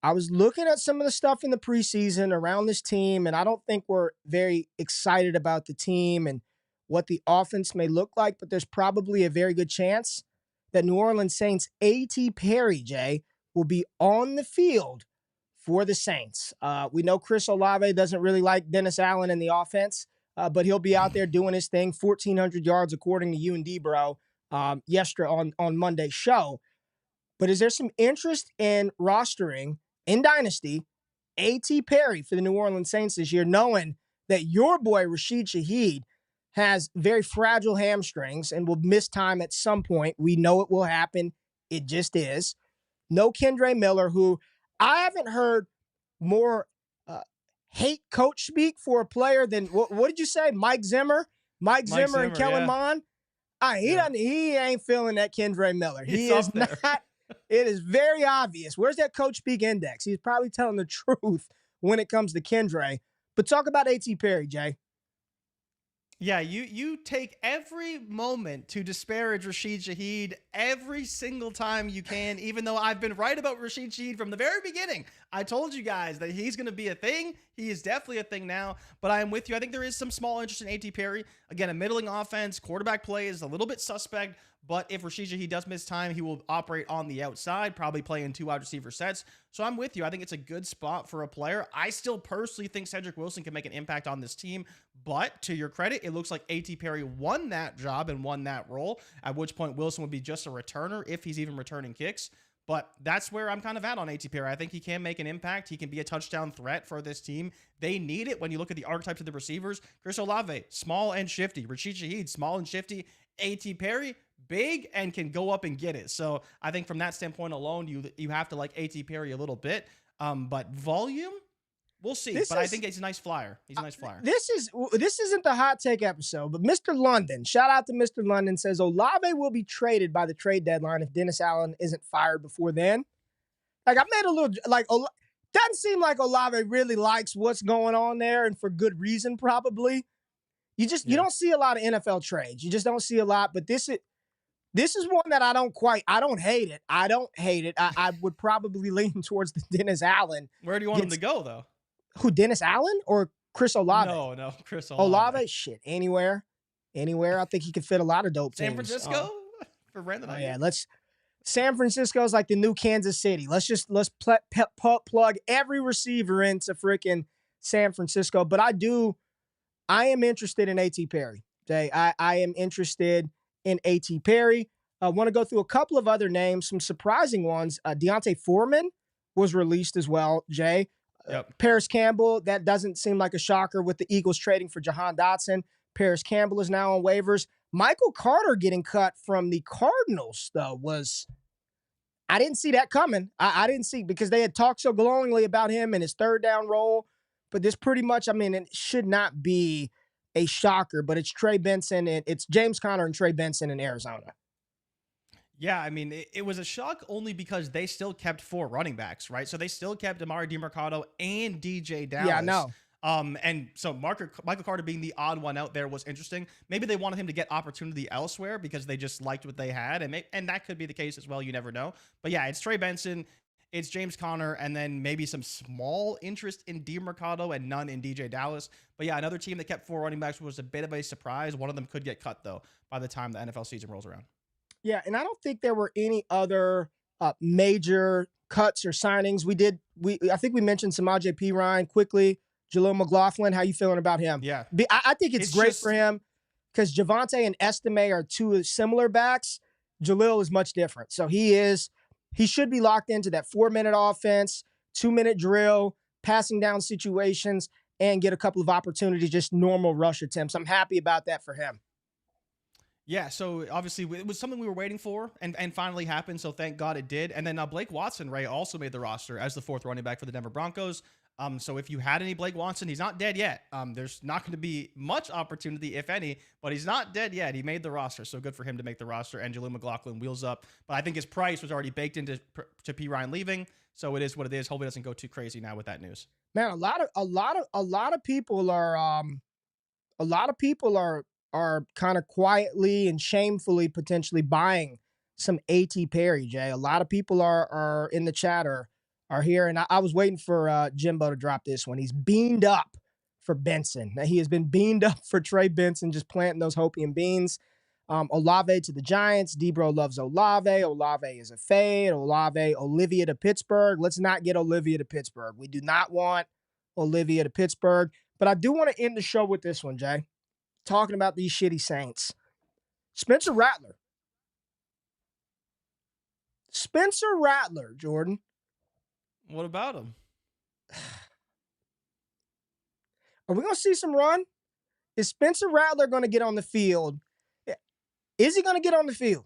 I was looking at some of the stuff in the preseason around this team, and I don't think we're very excited about the team and what the offense may look like, but there's probably a very good chance that New Orleans Saints A.T. Perry, Jay, will be on the field for the Saints. We know Chris Olave doesn't really like Dennis Allen in the offense, but he'll be out there doing his thing. 1,400 yards, according to you and D-Bro, yesterday on Monday's show. But is there some interest in rostering in Dynasty A.T. Perry for the New Orleans Saints this year, knowing that your boy Rashid Shaheed has very fragile hamstrings and will miss time at some point? We know it will happen. It just is. No Kendre Miller, who I haven't heard more hate coach speak for a player than, what did you say, Mike Zimmer? Mike Zimmer and Kellen Mond? He ain't feeling that Kendre Miller. He is not. It is very obvious. Where's that coach speak index? He's probably telling the truth when it comes to Kendre. But talk about A.T. Perry, Jay. Yeah, you take every moment to disparage Rashid Shaheed every single time you can, even though I've been right about Rashid Shaheed from the very beginning. I told you guys that he's going to be a thing. He is definitely a thing now, but I am with you. I think there is some small interest in A.T. Perry. Again, a middling offense, quarterback play is a little bit suspect, but if Rashid Shaheed does miss time, he will operate on the outside, probably play in 2 wide receiver sets. So I'm with you. I think it's a good spot for a player. I still personally think Cedric Wilson can make an impact on this team, but to your credit, it looks like A.T. Perry won that job and won that role, at which point Wilson would be just a returner if he's even returning kicks. But that's where I'm kind of at on A.T. Perry. I think he can make an impact. He can be a touchdown threat for this team. They need it when you look at the archetypes of the receivers. Chris Olave, small and shifty. Rashid Shaheed, small and shifty. A.T. Perry, big and can go up and get it. So I think from that standpoint alone, you have to like A.T. Perry a little bit. But volume, we'll see. I think he's a nice flyer. He's a nice flyer. This isn't the hot take episode, but Mr. London, shout out to Mr. London, says Olave will be traded by the trade deadline if Dennis Allen isn't fired before then. Like, I made a little, like, doesn't seem like Olave really likes what's going on there, and for good reason, probably. You don't see a lot of NFL trades. You just don't see a lot, but this is one that I don't hate it. I would probably lean towards the Dennis Allen. Where do you want him to go, though? Who, Dennis Allen or Chris Olave? No, Chris Olave. Olave, shit, anywhere. I think he could fit a lot of dope San teams. Francisco for Brenden. Oh yeah, San Francisco's like the new Kansas City. Let's plug every receiver into freaking San Francisco. But I am interested in A.T. Perry. Jay, I am interested in A.T. Perry. I want to go through a couple of other names, some surprising ones. Deontay Foreman was released as well, Jay. Yep. Paris Campbell, that doesn't seem like a shocker with the Eagles trading for Jahan Dotson. Paris Campbell is now on waivers. Michael Carter getting cut from the Cardinals, though, I didn't see that coming. I didn't see, because they had talked so glowingly about him and his third down role. But this pretty much, it should not be a shocker, but it's Trey Benson and it's James Conner and Trey Benson in Arizona. Yeah, it was a shock only because they still kept 4 running backs, right? So they still kept Amari DiMercado and DJ Dallas. Yeah, I know. And so Michael Carter being the odd one out there was interesting. Maybe they wanted him to get opportunity elsewhere because they just liked what they had, and that could be the case as well. You never know. But yeah, it's Trey Benson, it's James Conner, and then maybe some small interest in DiMercado and none in DJ Dallas. But yeah, another team that kept 4 running backs was a bit of a surprise. One of them could get cut though by the time the NFL season rolls around. Yeah, and I don't think there were any other major cuts or signings. I think we mentioned Samaje Perine quickly. Jaleel McLaughlin, how you feeling about him? Yeah. I think it's great for him because Javonte and Estime are 2 similar backs. Jaleel is much different. So he should be locked into that 4-minute offense, 2-minute drill, passing down situations, and get a couple of opportunities, just normal rush attempts. I'm happy about that for him. Yeah, so obviously it was something we were waiting for and finally happened, so thank God it did. And then Blake Watson, Ray, also made the roster as the 4th running back for the Denver Broncos. So if you had any Blake Watson, he's not dead yet. There's not going to be much opportunity, if any, but he's not dead yet. He made the roster, so good for him to make the roster. And Jaleel McLaughlin wheels up. But I think his price was already baked into Perine leaving, so it is what it is. Hopefully it doesn't go too crazy now with that news. Man, a lot of people are kind of quietly and shamefully potentially buying some A.T. Perry, Jay. A lot of people are in the chat are here, and I was waiting for Jimbo to drop this one. He's beamed up for Benson. Now, he has been beamed up for Trey Benson, just planting those Hopi and beans. Olave to the Giants. Debro loves Olave. Olave is a fade. Olivia to Pittsburgh. Let's not get Olivia to Pittsburgh. We do not want Olivia to Pittsburgh. But I do want to end the show with this one, Jay. Talking about these shitty Saints. Spencer Rattler. Spencer Rattler, Jordan. What about him? Are we going to see some run? Is Spencer Rattler going to get on the field? Is he going to get on the field?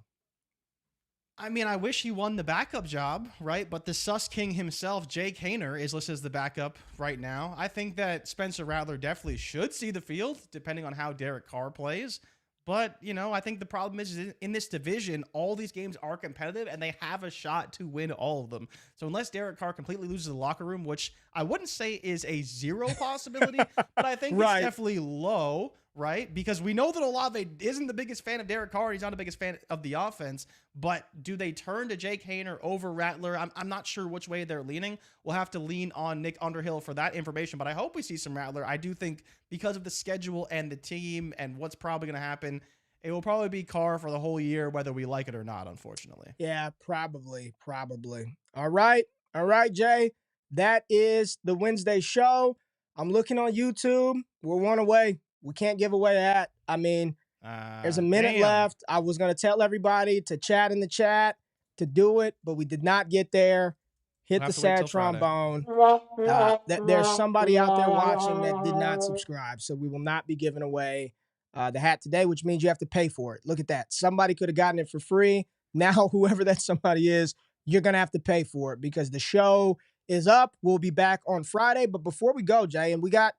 I mean, I wish he won the backup job, right? But the Sus King himself, Jake Haener, is listed as the backup right now. I think that Spencer Rattler definitely should see the field, depending on how Derek Carr plays. But, you know, I think the problem is in this division, all these games are competitive and they have a shot to win all of them. So unless Derek Carr completely loses the locker room, which I wouldn't say is a zero possibility, but I think Right. it's definitely low, right? Because we know that Olave isn't the biggest fan of Derek Carr. He's not the biggest fan of the offense. But do they turn to Jake Haener over Rattler? I'm not sure which way they're leaning. We'll have to lean on Nick Underhill for that information. But I hope we see some Rattler. I do think because of the schedule and the team and what's probably going to happen, it will probably be Carr for the whole year, whether we like it or not, unfortunately. Yeah, probably. All right, Jay. That is the Wednesday show. I'm looking on YouTube. We're one away. We can't give away that. I mean, there's a minute left. I was going to tell everybody to chat in the chat to do it, but we did not get there. Hit the sad trombone. There's somebody out there watching that did not subscribe, so we will not be giving away the hat today, which means you have to pay for it. Look at that. Somebody could have gotten it for free. Now, whoever that somebody is, you're going to have to pay for it because the show is up. We'll be back on Friday. But before we go, Jay, and we got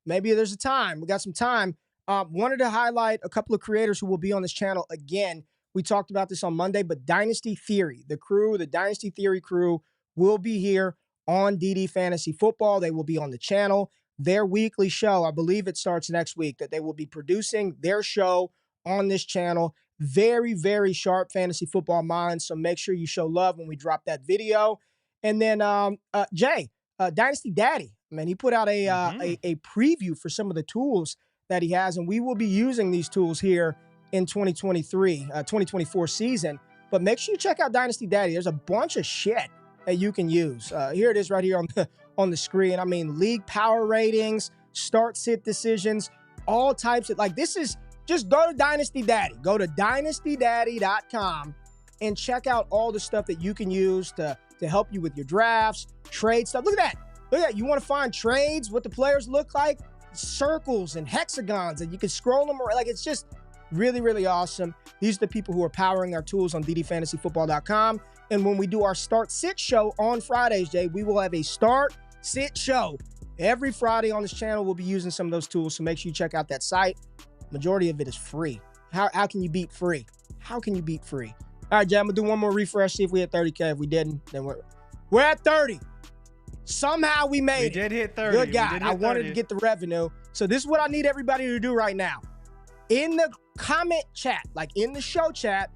some time. Wanted to highlight a couple of creators who will be on this channel again. We talked about this on Monday, but Dynasty Theory, the Dynasty Theory crew will be here on DD Fantasy Football. They will be on the channel. Their weekly show, I believe it starts next week, that they will be producing their show on this channel. Very, very sharp fantasy football minds, so make sure you show love when we drop that video. And then Jay, Dynasty Daddy, man, he put out a preview for some of the tools that he has, and we will be using these tools here in 2024 season. But make sure you check out Dynasty Daddy. There's a bunch of shit that you can use. Here it is right here on the screen. I mean, league power ratings, start-sit decisions, all types of, like, this is, just go to Dynasty Daddy. Go to dynastydaddy.com and check out all the stuff that you can use to help you with your drafts, trade stuff. Look at that. You want to find trades, what the players look like, circles and hexagons, and you can scroll them around. Like, it's just really, really awesome. These are the people who are powering our tools on ddfantasyfootball.com. And when we do our start-sit show on Fridays, Jay, we will have a start-sit show every Friday on this channel. We'll be using some of those tools, so make sure you check out that site. Majority of it is free. How can you beat free? How can you beat free? All right, Jay, I'm going to do one more refresh, see if we hit 30K. If we didn't, then we're at 30. Somehow we made it. We did hit 30. Good God. I wanted to get the revenue. So this is what I need everybody to do right now. In the comment chat, like in the show chat,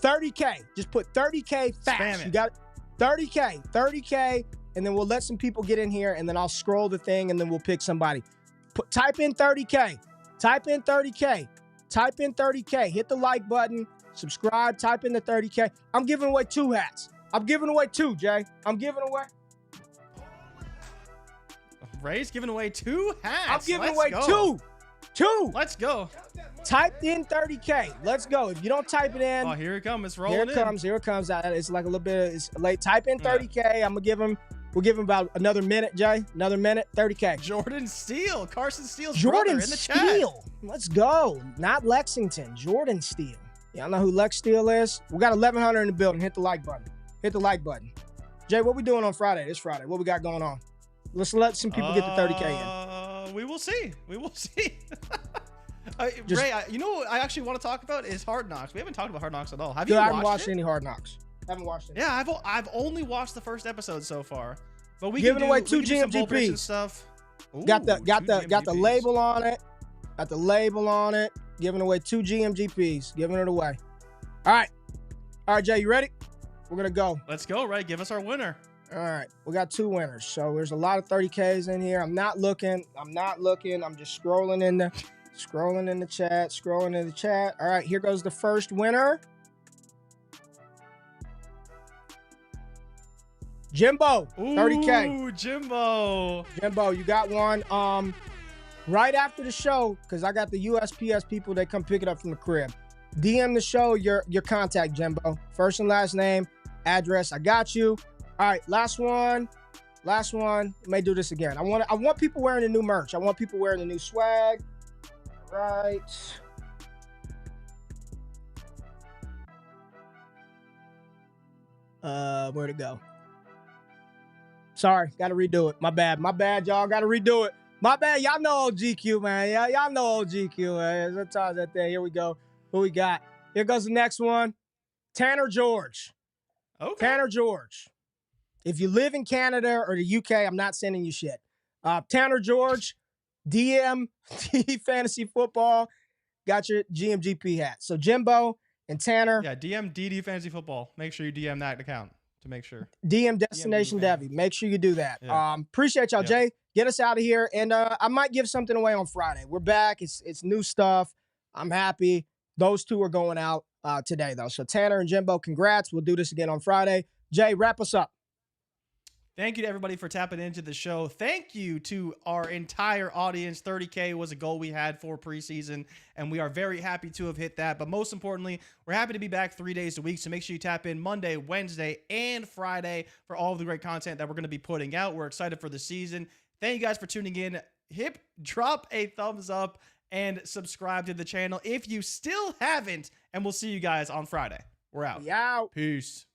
30K. Just put 30K fast. Spam it. You got it? 30K. And then we'll let some people get in here, and then I'll scroll the thing, and then we'll pick somebody. Type in 30K. Type in 30K. Type in 30K. Hit the like button. Subscribe. Type in the 30K. I'm giving away 2 hats. I'm giving away 2, Jay. I'm giving away. Ray's giving away 2 hats. I'm giving away 2. 2. Let's go. Type in 30K. Let's go. If you don't type it in. Oh, here it comes. It's rolling in. Here it comes. It's like a little bit. It's late. Type in 30K. I'm going to give him. We'll give him about another minute, Jay. Another minute. 30K. Jordan Steele. Carson Steele's brother in the chat. Steele. Let's go. Not Lexington. Jordan Steele. Y'all know who Lex Steele is? We got 1,100 in the building. Hit the like button. Hit the like button. Jay, what we doing on Friday? This Friday. What we got going on? Let's let some people get the 30K in. We will see. Ray, you know what I actually want to talk about is Hard Knocks. We haven't talked about Hard Knocks at all. Have you watched it? I haven't watched any Hard Knocks. Haven't watched it. Yeah, I've only watched the first episode so far. But we giving away 2 GMGPs. Stuff. Ooh, got the label on it. Got the label on it. Giving away 2 GMGPs. Giving it away. All right, Jay, you ready? We're gonna go. Let's go, Ray. Give us our winner. All right, we got 2 winners. So there's a lot of 30Ks in here. I'm not looking. I'm just scrolling in there. Scrolling in the chat. All right, here goes the first winner. Jimbo, 30K. Ooh, Jimbo. Jimbo, you got one. Right after the show, because I got the USPS people, they come pick it up from the crib. DM the show your contact, Jimbo. First and last name, address. I got you. All right, last one. May do this again. I want people wearing the new merch. I want people wearing the new swag. All right. Where'd it go? Sorry, got to redo it. My bad, y'all. Got to redo it. My bad. Y'all know OGQ, man. Y'all know OGQ, man. Sometimes that thing. Here we go. Who we got? Here goes the next one. Tanner George. Okay. Tanner George. If you live in Canada or the UK, I'm not sending you shit. Tanner George, DM Fantasy Football. Got your GMGP hat. So Jimbo and Tanner. Yeah, DM DD Fantasy Football. Make sure you DM that account to make sure. DM Destination Devi. Make sure you do that. Yeah. Appreciate y'all, Jay. Get us out of here. And I might give something away on Friday. We're back. It's new stuff. I'm happy. Those two are going out today, though. So Tanner and Jimbo, congrats. We'll do this again on Friday. Jay, wrap us up. Thank you to everybody for tapping into the show. Thank you to our entire audience. 30K was a goal we had for preseason, and we are very happy to have hit that. But most importantly, we're happy to be back 3 days a week. So make sure you tap in Monday, Wednesday, and Friday for all of the great content that we're going to be putting out. We're excited for the season. Thank you guys for tuning in. Drop a thumbs up and subscribe to the channel if you still haven't. And we'll see you guys on Friday. We're out. We out. Peace.